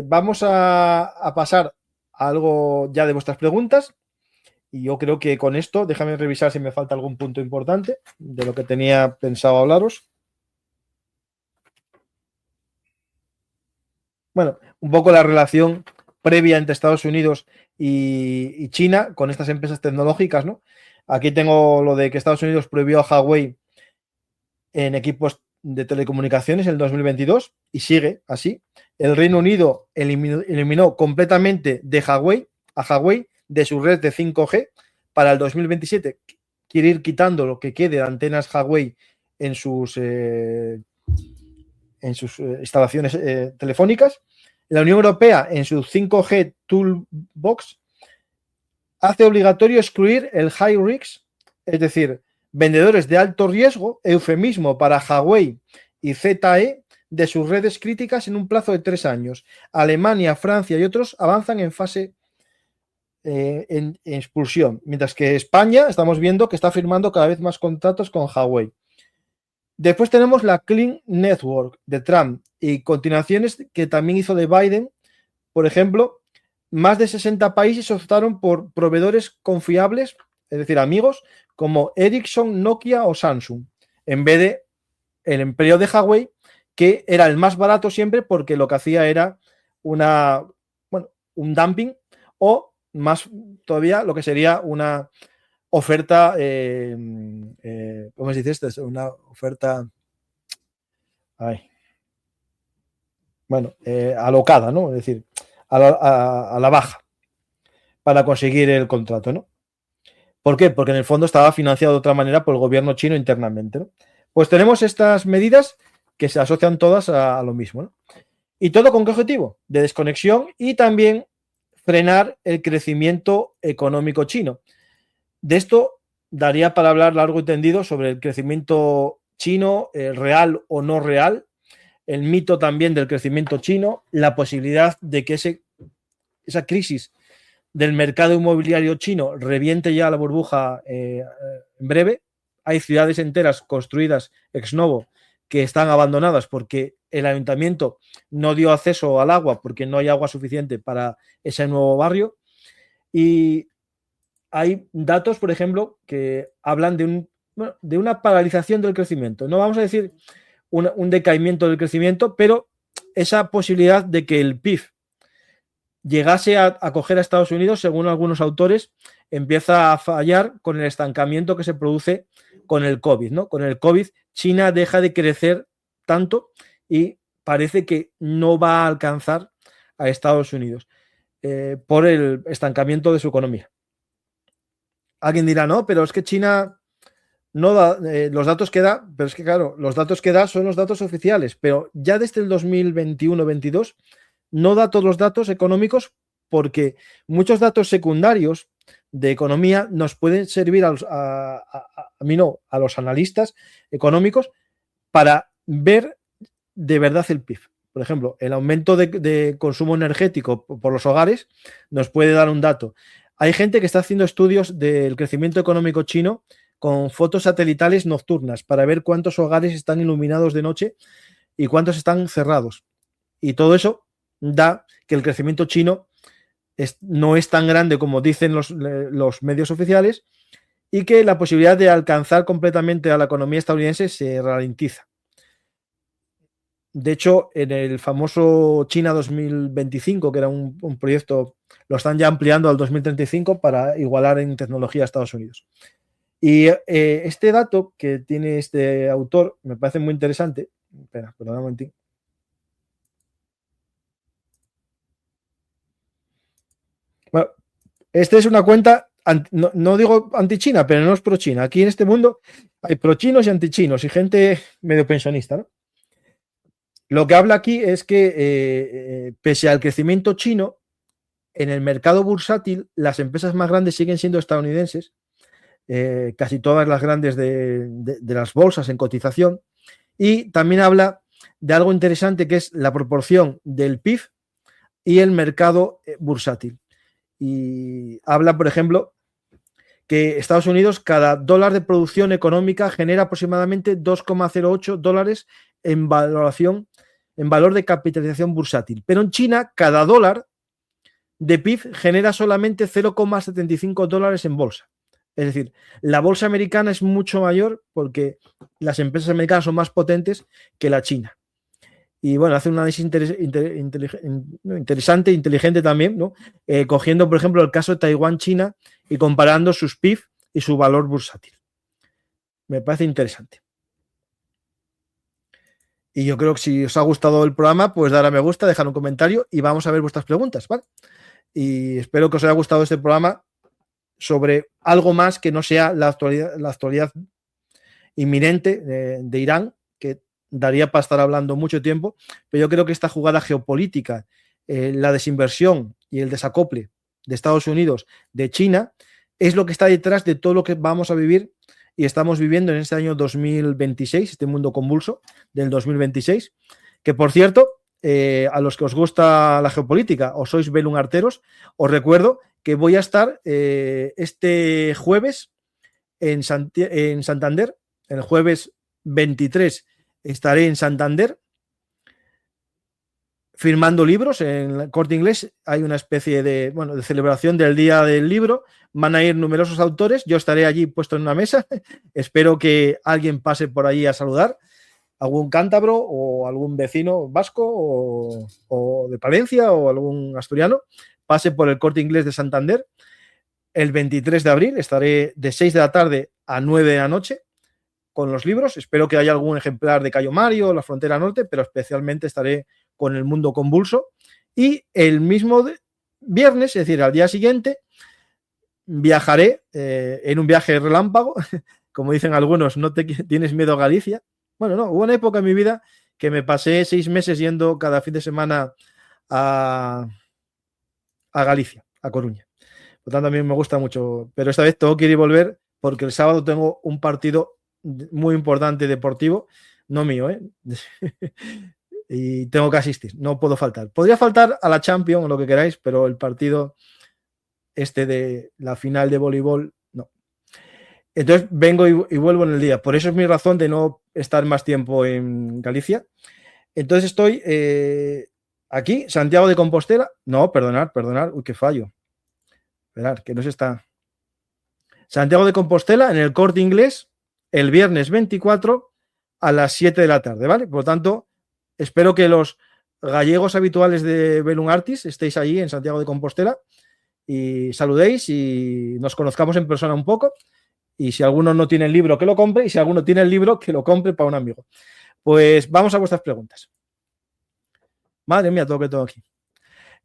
vamos a pasar a algo ya de vuestras preguntas. Y yo creo que con esto, déjame revisar si me falta algún punto importante de lo que tenía pensado hablaros. Bueno, un poco la relación previa entre Estados Unidos y China con estas empresas tecnológicas, ¿no? Aquí tengo lo de que Estados Unidos prohibió a Huawei en equipos de telecomunicaciones en el 2022 y sigue así. El Reino Unido eliminó completamente a Huawei de su red de 5G para el 2027. Quiere ir quitando lo que quede de antenas Huawei en sus instalaciones telefónicas. La Unión Europea, en su 5G Toolbox, hace obligatorio excluir el high risk, es decir, vendedores de alto riesgo, eufemismo para Huawei y ZTE, de sus redes críticas en un plazo de 3 años. Alemania, Francia y otros avanzan en fase en expulsión, mientras que España estamos viendo que está firmando cada vez más contratos con Huawei. Después tenemos la Clean Network de Trump y continuaciones que también hizo de Biden. Por ejemplo, más de 60 países optaron por proveedores confiables, es decir, amigos, como Ericsson, Nokia o Samsung, en vez de el empleo de Huawei, que era el más barato siempre porque lo que hacía era un dumping o más todavía lo que sería una oferta, ¿cómo se dice esto? Una oferta, alocada, ¿no? Es decir, a la baja para conseguir el contrato, ¿no? ¿Por qué? Porque en el fondo estaba financiado de otra manera por el gobierno chino internamente, ¿no? Pues tenemos estas medidas que se asocian todas a lo mismo, ¿no? ¿Y todo con qué objetivo? De desconexión y también frenar el crecimiento económico chino. De esto daría para hablar largo y tendido sobre el crecimiento chino, real o no real, el mito también del crecimiento chino, la posibilidad de que esa crisis del mercado inmobiliario chino reviente ya la burbuja en breve. Hay ciudades enteras construidas ex novo que están abandonadas porque el ayuntamiento no dio acceso al agua porque no hay agua suficiente para ese nuevo barrio. Y hay datos, por ejemplo, que hablan de una paralización del crecimiento. No vamos a decir un decaimiento del crecimiento, pero esa posibilidad de que el PIB llegase a coger a Estados Unidos, según algunos autores, empieza a fallar con el estancamiento que se produce con el COVID, ¿no? Con el COVID, China deja de crecer tanto y parece que no va a alcanzar a Estados Unidos por el estancamiento de su economía. Alguien dirá, no, pero es que China no da los datos que da, pero es que claro, los datos que da son los datos oficiales, pero ya desde el 2021-22 no da todos los datos económicos porque muchos datos secundarios de economía nos pueden servir a los analistas económicos para ver de verdad el PIB. Por ejemplo, el aumento de consumo energético por los hogares nos puede dar un dato. Hay gente que está haciendo estudios del crecimiento económico chino con fotos satelitales nocturnas para ver cuántos hogares están iluminados de noche y cuántos están cerrados. Y todo eso da que el crecimiento chino no es tan grande como dicen los medios oficiales y que la posibilidad de alcanzar completamente a la economía estadounidense se ralentiza. De hecho, en el famoso China 2025, que era un proyecto, lo están ya ampliando al 2035 para igualar en tecnología a Estados Unidos. Y este dato que tiene este autor me parece muy interesante. Espera, perdón un momentín. Bueno, esta es una cuenta, no digo anti-China, pero no es pro-China. Aquí en este mundo hay pro-chinos y anti-chinos y gente medio pensionista, ¿no? Lo que habla aquí es que pese al crecimiento chino, en el mercado bursátil las empresas más grandes siguen siendo estadounidenses, casi todas las grandes de las bolsas en cotización, y también habla de algo interesante que es la proporción del PIB y el mercado bursátil. Y habla, por ejemplo, que Estados Unidos, cada dólar de producción económica genera aproximadamente 2,08 dólares en valoración, en valor de capitalización bursátil. Pero en China, cada dólar de PIB genera solamente 0,75 dólares en bolsa. Es decir, la bolsa americana es mucho mayor porque las empresas americanas son más potentes que la China. Y bueno, hace un análisis interesante, inteligente también, ¿no? Cogiendo, por ejemplo, el caso de Taiwán-China y comparando sus PIB y su valor bursátil. Me parece interesante. Y yo creo que si os ha gustado el programa, pues dar a me gusta, dejar un comentario y vamos a ver vuestras preguntas, ¿vale? Y espero que os haya gustado este programa sobre algo más que no sea la actualidad inminente de Irán, que daría para estar hablando mucho tiempo, pero yo creo que esta jugada geopolítica, la desinversión y el desacople de Estados Unidos de China, es lo que está detrás de todo lo que vamos a vivir y estamos viviendo en este año 2026, este mundo convulso del 2026, que por cierto, a los que os gusta la geopolítica o sois belunarteros, os recuerdo que voy a estar este jueves en Santander, el jueves 23 estaré en Santander firmando libros en el Corte Inglés. Hay una especie de celebración del Día del Libro. Van a ir numerosos autores. Yo estaré allí puesto en una mesa. Espero que alguien pase por allí a saludar. Algún cántabro o algún vecino vasco o de Palencia o algún asturiano pase por el Corte Inglés de Santander. El 23 de abril estaré de 6 de la tarde a 9 de la noche con los libros. Espero que haya algún ejemplar de Cayo Mario, La Frontera Norte, pero especialmente estaré con El Mundo Convulso. Y el mismo viernes, es decir, al día siguiente, viajaré en un viaje relámpago. Como dicen algunos, no te tienes miedo a Galicia. Bueno, no, hubo una época en mi vida que me pasé 6 meses yendo cada fin de semana a Galicia, a Coruña. Por tanto, a mí me gusta mucho, pero esta vez tengo que ir y volver porque el sábado tengo un partido muy importante deportivo, no mío, y tengo que asistir, no puedo faltar. Podría faltar a la Champions o lo que queráis, pero el partido de la final de voleibol, no. Entonces vengo y vuelvo en el día. Por eso es mi razón de no estar más tiempo en Galicia. Entonces estoy aquí, Santiago de Compostela. No, perdonad, uy, qué fallo. Esperad, que no se está. Santiago de Compostela en el Corte Inglés el viernes 24 a las 7 de la tarde, ¿vale? Por lo tanto, espero que los gallegos habituales de Belum Artis estéis allí en Santiago de Compostela y saludéis y nos conozcamos en persona un poco. Y si alguno no tiene el libro, que lo compre, y si alguno tiene el libro, que lo compre para un amigo. Pues vamos a vuestras preguntas. Madre mía, todo que todo aquí.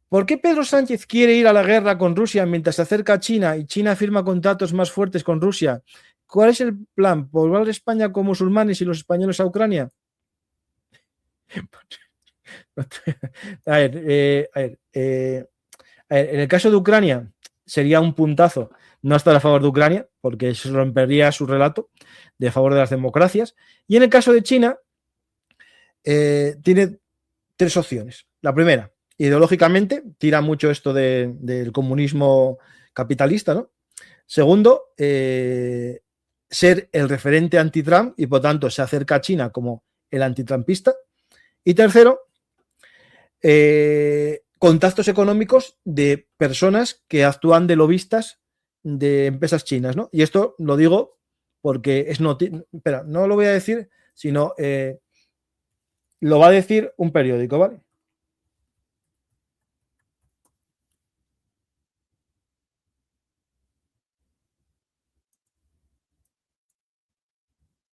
¿Por qué Pedro Sánchez quiere ir a la guerra con Rusia mientras se acerca a China y China firma contratos más fuertes con Rusia? ¿Cuál es el plan? ¿Poblar España con musulmanes y los españoles a Ucrania? A ver, en el caso de Ucrania sería un puntazo no estar a favor de Ucrania porque se rompería su relato de favor de las democracias. Y en el caso de China tiene 3 opciones. La primera, ideológicamente, tira mucho esto del comunismo capitalista, ¿no? Segundo, ser el referente anti-Trump y por tanto se acerca a China como el antitrumpista. Y tercero, contactos económicos de personas que actúan de lobistas de empresas chinas, ¿no? Y esto lo digo porque es noticia. Espera, no lo voy a decir, sino lo va a decir un periódico, ¿vale?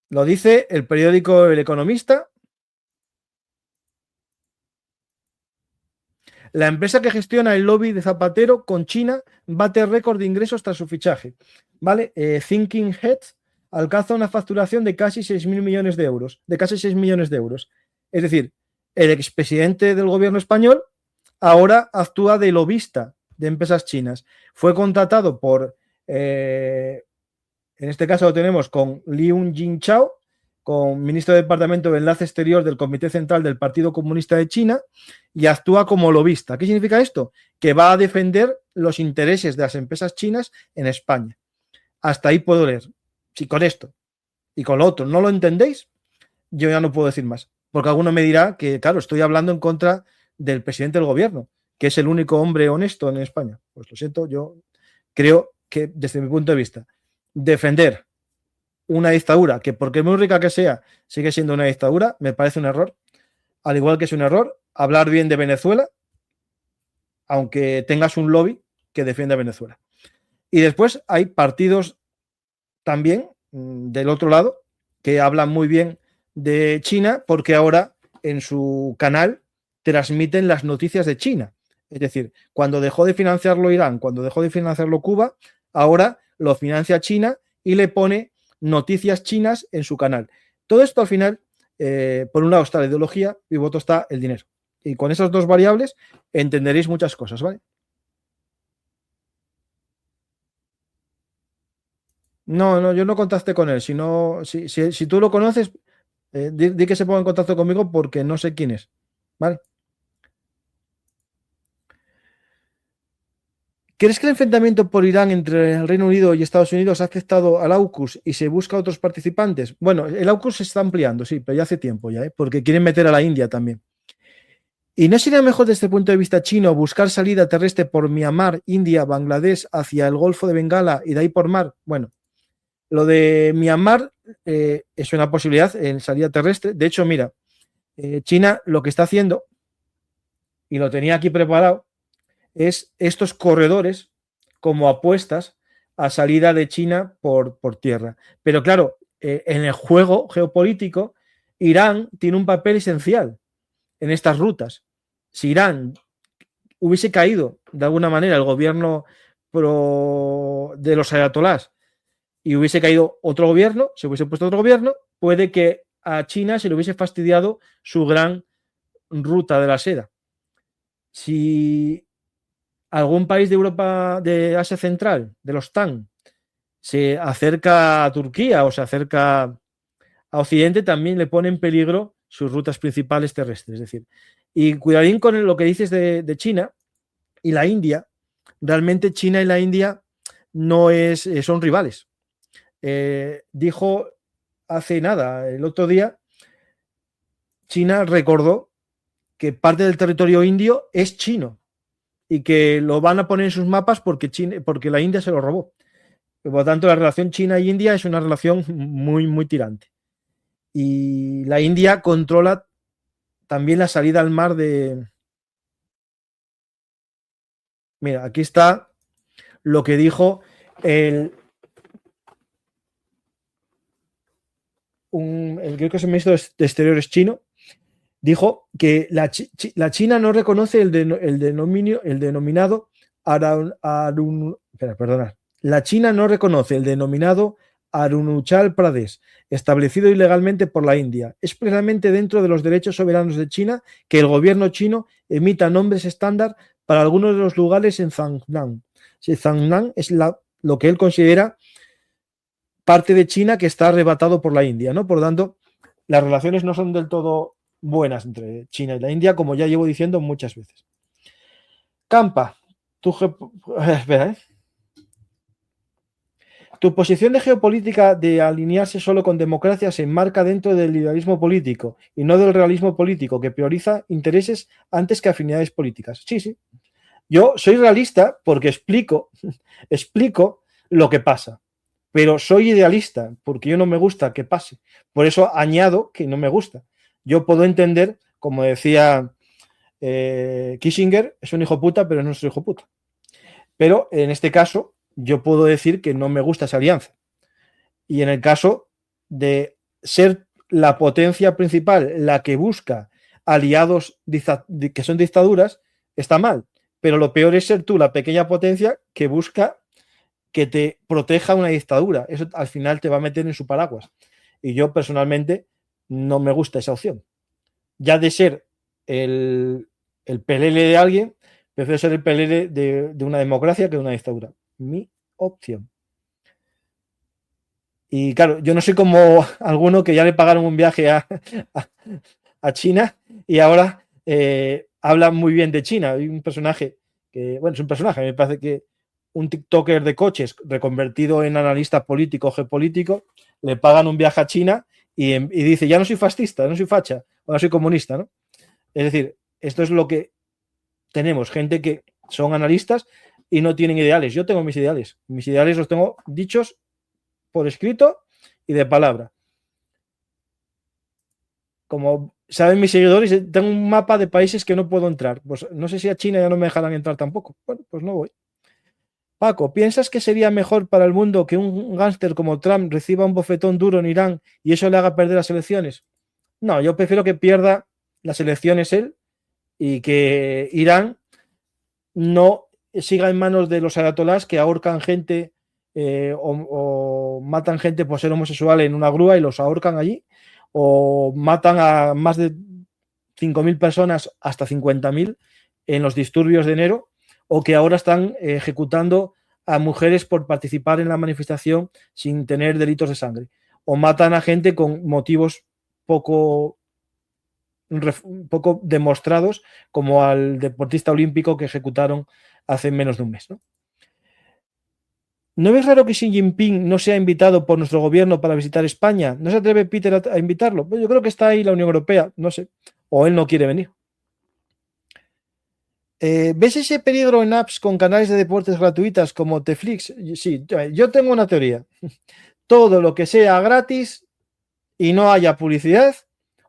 Lo dice el periódico El Economista. La empresa que gestiona el lobby de Zapatero con China bate récord de ingresos tras su fichaje. ¿Vale? Thinking Heads alcanza una facturación de casi 6.000 millones de euros, de casi 6 millones de euros. Es decir, el expresidente del gobierno español ahora actúa de lobista de empresas chinas. Fue contratado por, en este caso lo tenemos con Liu Jingchao, con ministro de Departamento de Enlace Exterior del Comité Central del Partido Comunista de China, y actúa como lobista. ¿Qué significa esto? Que va a defender los intereses de las empresas chinas en España. Hasta ahí puedo leer. Si con esto y con lo otro no lo entendéis, yo ya no puedo decir más. Porque alguno me dirá que, claro, estoy hablando en contra del presidente del gobierno, que es el único hombre honesto en España. Pues lo siento, yo creo que desde mi punto de vista, defender una dictadura, que porque muy rica que sea, sigue siendo una dictadura, me parece un error. Al igual que es un error hablar bien de Venezuela, aunque tengas un lobby que defienda a Venezuela. Y después hay partidos también del otro lado que hablan muy bien de China porque ahora en su canal transmiten las noticias de China. Es decir, cuando dejó de financiarlo Irán, cuando dejó de financiarlo Cuba, ahora lo financia China y le pone noticias chinas en su canal. Todo esto al final, por un lado está la ideología y por otro está el dinero. Y con esas dos variables entenderéis muchas cosas, ¿vale? No, no, yo no contacté con él. Si tú lo conoces, di que se ponga en contacto conmigo porque no sé quién es. ¿Vale? ¿Crees que el enfrentamiento por Irán entre el Reino Unido y Estados Unidos ha afectado al AUKUS y se busca a otros participantes? Bueno, el AUKUS se está ampliando, sí, pero ya hace tiempo ya, porque quieren meter a la India también. ¿Y no sería mejor desde el punto de vista chino buscar salida terrestre por Myanmar, India, Bangladesh hacia el Golfo de Bengala y de ahí por mar? Bueno, lo de Myanmar es una posibilidad en salida terrestre. De hecho, mira, China lo que está haciendo, y lo tenía aquí preparado, es estos corredores como apuestas a salida de China por tierra. Pero claro, en el juego geopolítico, Irán tiene un papel esencial en estas rutas. Si Irán hubiese caído de alguna manera el gobierno de los ayatolás y hubiese caído otro gobierno, se hubiese puesto otro gobierno, puede que a China se le hubiese fastidiado su gran ruta de la seda. Si algún país de Europa, de Asia Central, de los TAN, se acerca a Turquía o se acerca a Occidente, también le pone en peligro sus rutas principales terrestres. Es decir, y cuidadín con lo que dices de China y la India. Realmente China y la India no son rivales. Dijo hace nada, el otro día, China recordó que parte del territorio indio es chino y que lo van a poner en sus mapas porque la India se lo robó. Por lo tanto, la relación China y India es una relación muy, muy tirante. Y la India controla también la salida al mar de... Mira, aquí está lo que dijo el creo que es el ministro de Exteriores chino, dijo que la China no reconoce el denominado la China no reconoce el denominado Arunachal Pradesh, establecido ilegalmente por la India. Es precisamente dentro de los derechos soberanos de China que el gobierno chino emita nombres estándar para algunos de los lugares en Zangnan. Zangnan es lo que él considera parte de China que está arrebatado por la India, ¿no? Por lo tanto, las relaciones no son del todo buenas entre China y la India, como ya llevo diciendo muchas veces. Campa, espera, tu posición de geopolítica de alinearse solo con democracia se enmarca dentro del liberalismo político y no del realismo político, que prioriza intereses antes que afinidades políticas. Sí, sí. Yo soy realista porque explico lo que pasa, pero soy idealista porque yo no me gusta que pase. Por eso añado que no me gusta. Yo puedo entender, como decía Kissinger, es un hijo puta, pero no es un hijo puta. Pero en este caso, yo puedo decir que no me gusta esa alianza. Y en el caso de ser la potencia principal, la que busca aliados que son dictaduras, está mal. Pero lo peor es ser tú la pequeña potencia que busca que te proteja una dictadura. Eso al final te va a meter en su paraguas. Y yo personalmente no me gusta esa opción. Ya de ser el pelele de alguien, prefiero ser el pelele de una democracia que de una dictadura. Mi opción. Y claro, yo no soy como alguno que ya le pagaron un viaje a China y ahora habla muy bien de China. Hay un personaje que, bueno, es un personaje, me parece que un TikToker de coches reconvertido en analista político, geopolítico, le pagan un viaje a China y dice, ya no soy fascista, no soy facha, ahora soy comunista, ¿no? Es decir, esto es lo que tenemos, gente que son analistas y no tienen ideales. Yo tengo mis ideales los tengo dichos por escrito y de palabra. Como saben mis seguidores, tengo un mapa de países que no puedo entrar. Pues no sé si a China ya no me dejarán entrar tampoco. Bueno, pues no voy. Paco, ¿piensas que sería mejor para el mundo que un gángster como Trump reciba un bofetón duro en Irán y eso le haga perder las elecciones? No, yo prefiero que pierda las elecciones él y que Irán no siga en manos de los ayatolás que ahorcan gente o matan gente por ser homosexual en una grúa y los ahorcan allí, o matan a más de 5.000 personas hasta 50.000 en los disturbios de enero, o que ahora están ejecutando a mujeres por participar en la manifestación sin tener delitos de sangre, o matan a gente con motivos poco poco demostrados, como al deportista olímpico que ejecutaron hace menos de un mes, ¿no? ¿No es raro que Xi Jinping no sea invitado por nuestro gobierno para visitar España? ¿No se atreve Peter a invitarlo? Pues yo creo que está ahí la Unión Europea, no sé. O él no quiere venir. ¿Ves ese peligro en apps con canales de deportes gratuitas como Netflix? Sí, yo tengo una teoría. Todo lo que sea gratis y no haya publicidad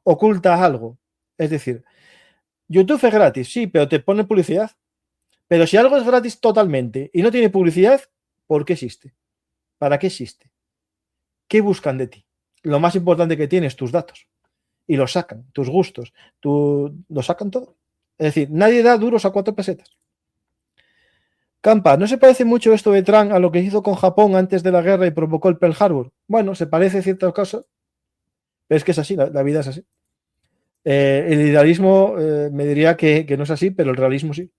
oculta algo. Es decir, YouTube es gratis, sí, pero te pone publicidad. Pero si algo es gratis totalmente y no tiene publicidad, ¿por qué existe? ¿Para qué existe? ¿Qué buscan de ti? Lo más importante que tienes, tus datos. Y los sacan, tus gustos, lo sacan todo. Es decir, nadie da duros a 4 pesetas. Campa, ¿no se parece mucho esto de Trump a lo que hizo con Japón antes de la guerra y provocó el Pearl Harbor? Bueno, se parece en ciertas cosas, pero es que es así, la vida es así. El idealismo me diría que no es así, pero el realismo sí.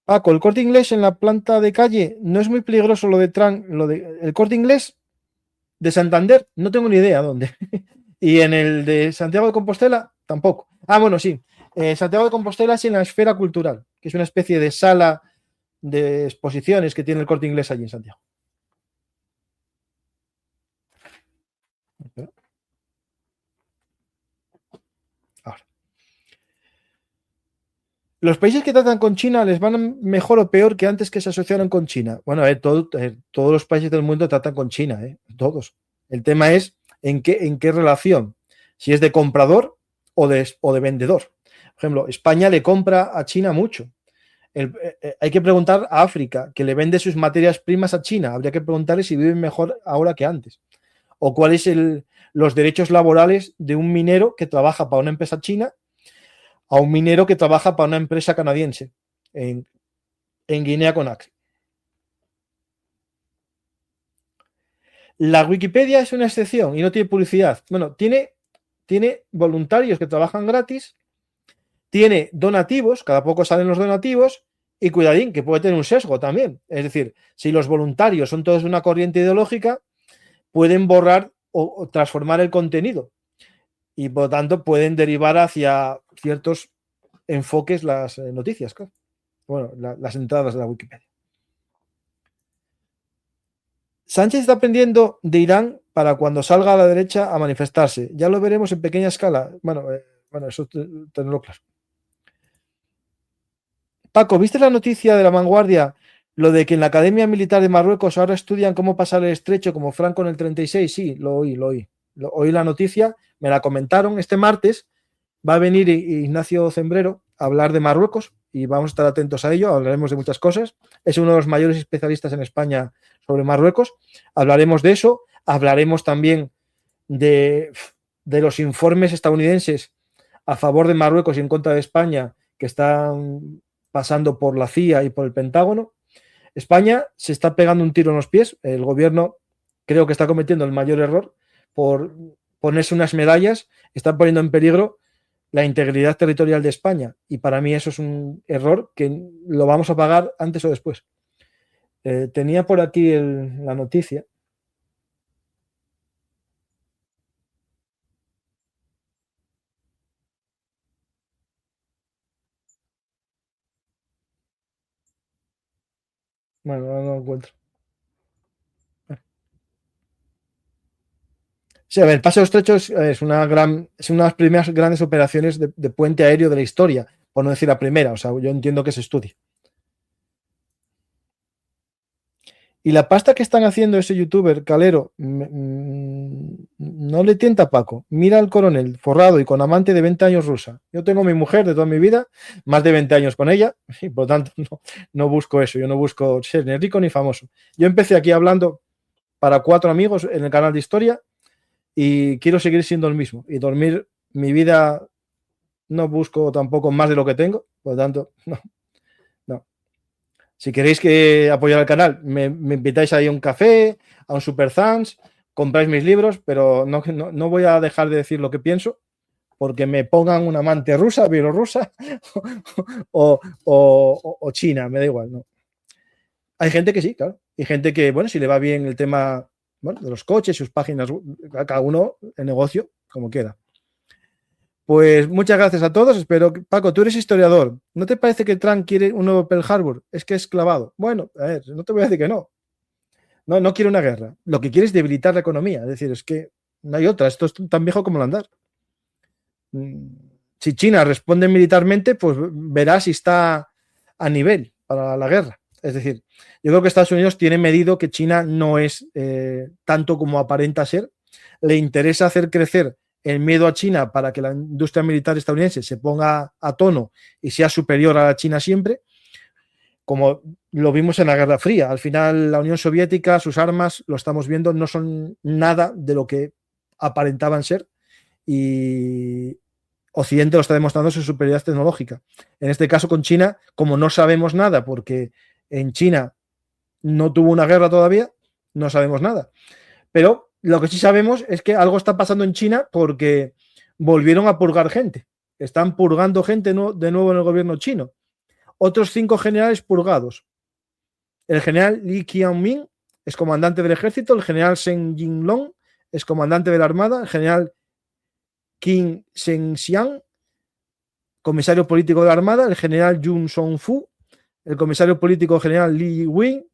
Paco, el Corte Inglés en la planta de calle no es muy peligroso lo de Trump, el Corte Inglés de Santander, no tengo ni idea dónde. Y en el de Santiago de Compostela, tampoco. Ah, bueno, sí. Santiago de Compostela es en la Esfera Cultural, que es una especie de sala de exposiciones que tiene el Corte Inglés allí en Santiago. Ahora. ¿Los países que tratan con China les van mejor o peor que antes que se asociaron con China? Bueno, todos los países del mundo tratan con China, todos. El tema es en qué relación. Si es de comprador o de vendedor. Por ejemplo, España le compra a China mucho. Hay que preguntar a África, que le vende sus materias primas a China. Habría que preguntarle si viven mejor ahora que antes. O cuáles son los derechos laborales de un minero que trabaja para una empresa china a un minero que trabaja para una empresa canadiense en Guinea-Conakry. La Wikipedia es una excepción y no tiene publicidad. Bueno, tiene voluntarios que trabajan gratis, tiene donativos, cada poco salen los donativos, y cuidadín, que puede tener un sesgo también. Es decir, si los voluntarios son todos de una corriente ideológica, pueden borrar o transformar el contenido y por lo tanto pueden derivar hacia ciertos enfoques las noticias, claro. Bueno, las entradas de la Wikipedia. Sánchez está aprendiendo de Irán para cuando salga a la derecha a manifestarse. Ya lo veremos en pequeña escala. Bueno, eso tenerlo claro. Paco, ¿viste la noticia de La Vanguardia? Lo de que en la Academia Militar de Marruecos ahora estudian cómo pasar el estrecho como Franco en el 36. Sí, lo oí. Oí la noticia, me la comentaron este martes. Va a venir Ignacio Zembrero a hablar de Marruecos y vamos a estar atentos a ello. Hablaremos de muchas cosas. Es uno de los mayores especialistas en España sobre Marruecos. Hablaremos de eso. Hablaremos también de los informes estadounidenses a favor de Marruecos y en contra de España que están pasando por la CIA y por el Pentágono. España se está pegando un tiro en los pies. El gobierno creo que está cometiendo el mayor error por ponerse unas medallas. Está poniendo en peligro la integridad territorial de España. Y para mí eso es un error que lo vamos a pagar antes o después. Tenía por aquí la noticia. Bueno, no lo encuentro. Sí, a ver, el Paso de los Estrechos es una de las primeras grandes operaciones de puente aéreo de la historia, por no decir la primera. O sea, yo entiendo que se estudie. Y la pasta que están haciendo ese youtuber Calero no le tienta a Paco. Mira al coronel forrado y con amante de 20 años rusa. Yo tengo mi mujer de toda mi vida, más de 20 años con ella, y por lo tanto no busco eso. Yo no busco ser ni rico ni famoso. Yo empecé aquí hablando para 4 amigos en el canal de historia y quiero seguir siendo el mismo. Y dormir mi vida no busco tampoco más de lo que tengo, por lo tanto, no. Si queréis que apoyar el canal, me invitáis ahí a un café, a un Super Thanks, compráis mis libros, pero no voy a dejar de decir lo que pienso porque me pongan una amante rusa, bielorrusa o china, me da igual. ¿No? Hay gente que sí, claro. Hay gente que, bueno, si le va bien el tema de los coches, sus páginas, cada uno el negocio como quiera. Pues muchas gracias a todos. Espero que, Paco, tú eres historiador. ¿No te parece que Trump quiere un nuevo Pearl Harbor? Es que es clavado. Bueno, a ver, no te voy a decir que no. No quiere una guerra. Lo que quiere es debilitar la economía. Es decir, es que no hay otra. Esto es tan viejo como el andar. Si China responde militarmente, pues verá si está a nivel para la guerra. Es decir, yo creo que Estados Unidos tiene medido que China no es tanto como aparenta ser. Le interesa hacer crecer el miedo a China para que la industria militar estadounidense se ponga a tono y sea superior a la China siempre, como lo vimos en la Guerra Fría. Al final, la Unión Soviética, sus armas, lo estamos viendo, no son nada de lo que aparentaban ser y Occidente lo está demostrando su superioridad tecnológica. En este caso con China, como no sabemos nada, porque en China no tuvo una guerra todavía, no sabemos nada. Pero lo que sí sabemos es que algo está pasando en China porque volvieron a purgar gente. Están purgando gente de nuevo en el gobierno chino. Otros 5 generales purgados. El general Li Qianming es comandante del ejército, el general Shen Jinlong es comandante de la armada, el general Qin Shengxiang, comisario político de la armada, el general Yun Songfu, el comisario político general Li Wei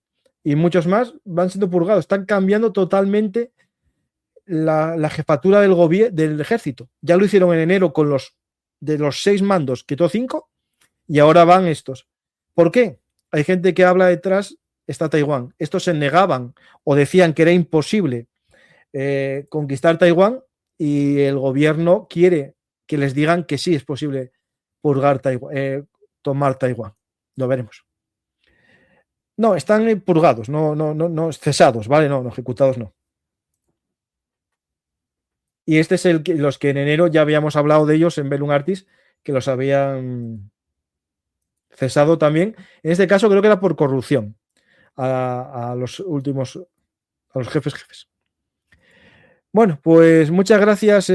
y muchos más van siendo purgados. Están cambiando totalmente la jefatura del ejército. Ya lo hicieron en enero con de los 6 mandos, quitó 5 y ahora van estos. ¿Por qué? Hay gente que habla detrás, está Taiwán. Estos se negaban o decían que era imposible conquistar Taiwán y el gobierno quiere que les digan que sí es posible purgar Taiwán, tomar Taiwán. Lo veremos. No, están purgados, no cesados, ¿vale? No, ejecutados no. Y este es los que en enero ya habíamos hablado de ellos en Bellum Artis, que los habían cesado también. En este caso creo que era por corrupción a los últimos, a los jefes. Bueno, pues muchas gracias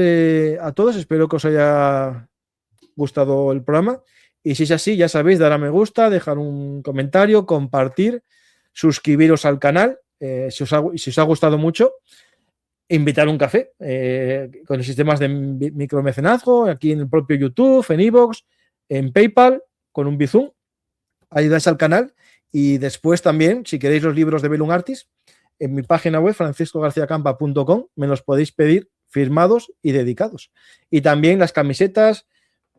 a todos. Espero que os haya gustado el programa. Y si es así, ya sabéis, dar a me gusta, dejar un comentario, compartir, suscribiros al canal. Si os ha gustado mucho, invitar un café con los sistemas de micromecenazgo, aquí en el propio YouTube, en iVoox, en PayPal, con un Bizum. Ayudáis al canal y después también, si queréis los libros de Bellum Artis, en mi página web franciscogarciacampa.com me los podéis pedir firmados y dedicados. Y también las camisetas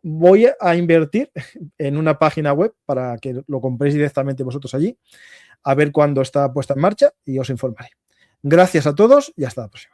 voy a invertir en una página web para que lo compréis directamente vosotros allí, a ver cuándo está puesta en marcha y os informaré. Gracias a todos y hasta la próxima.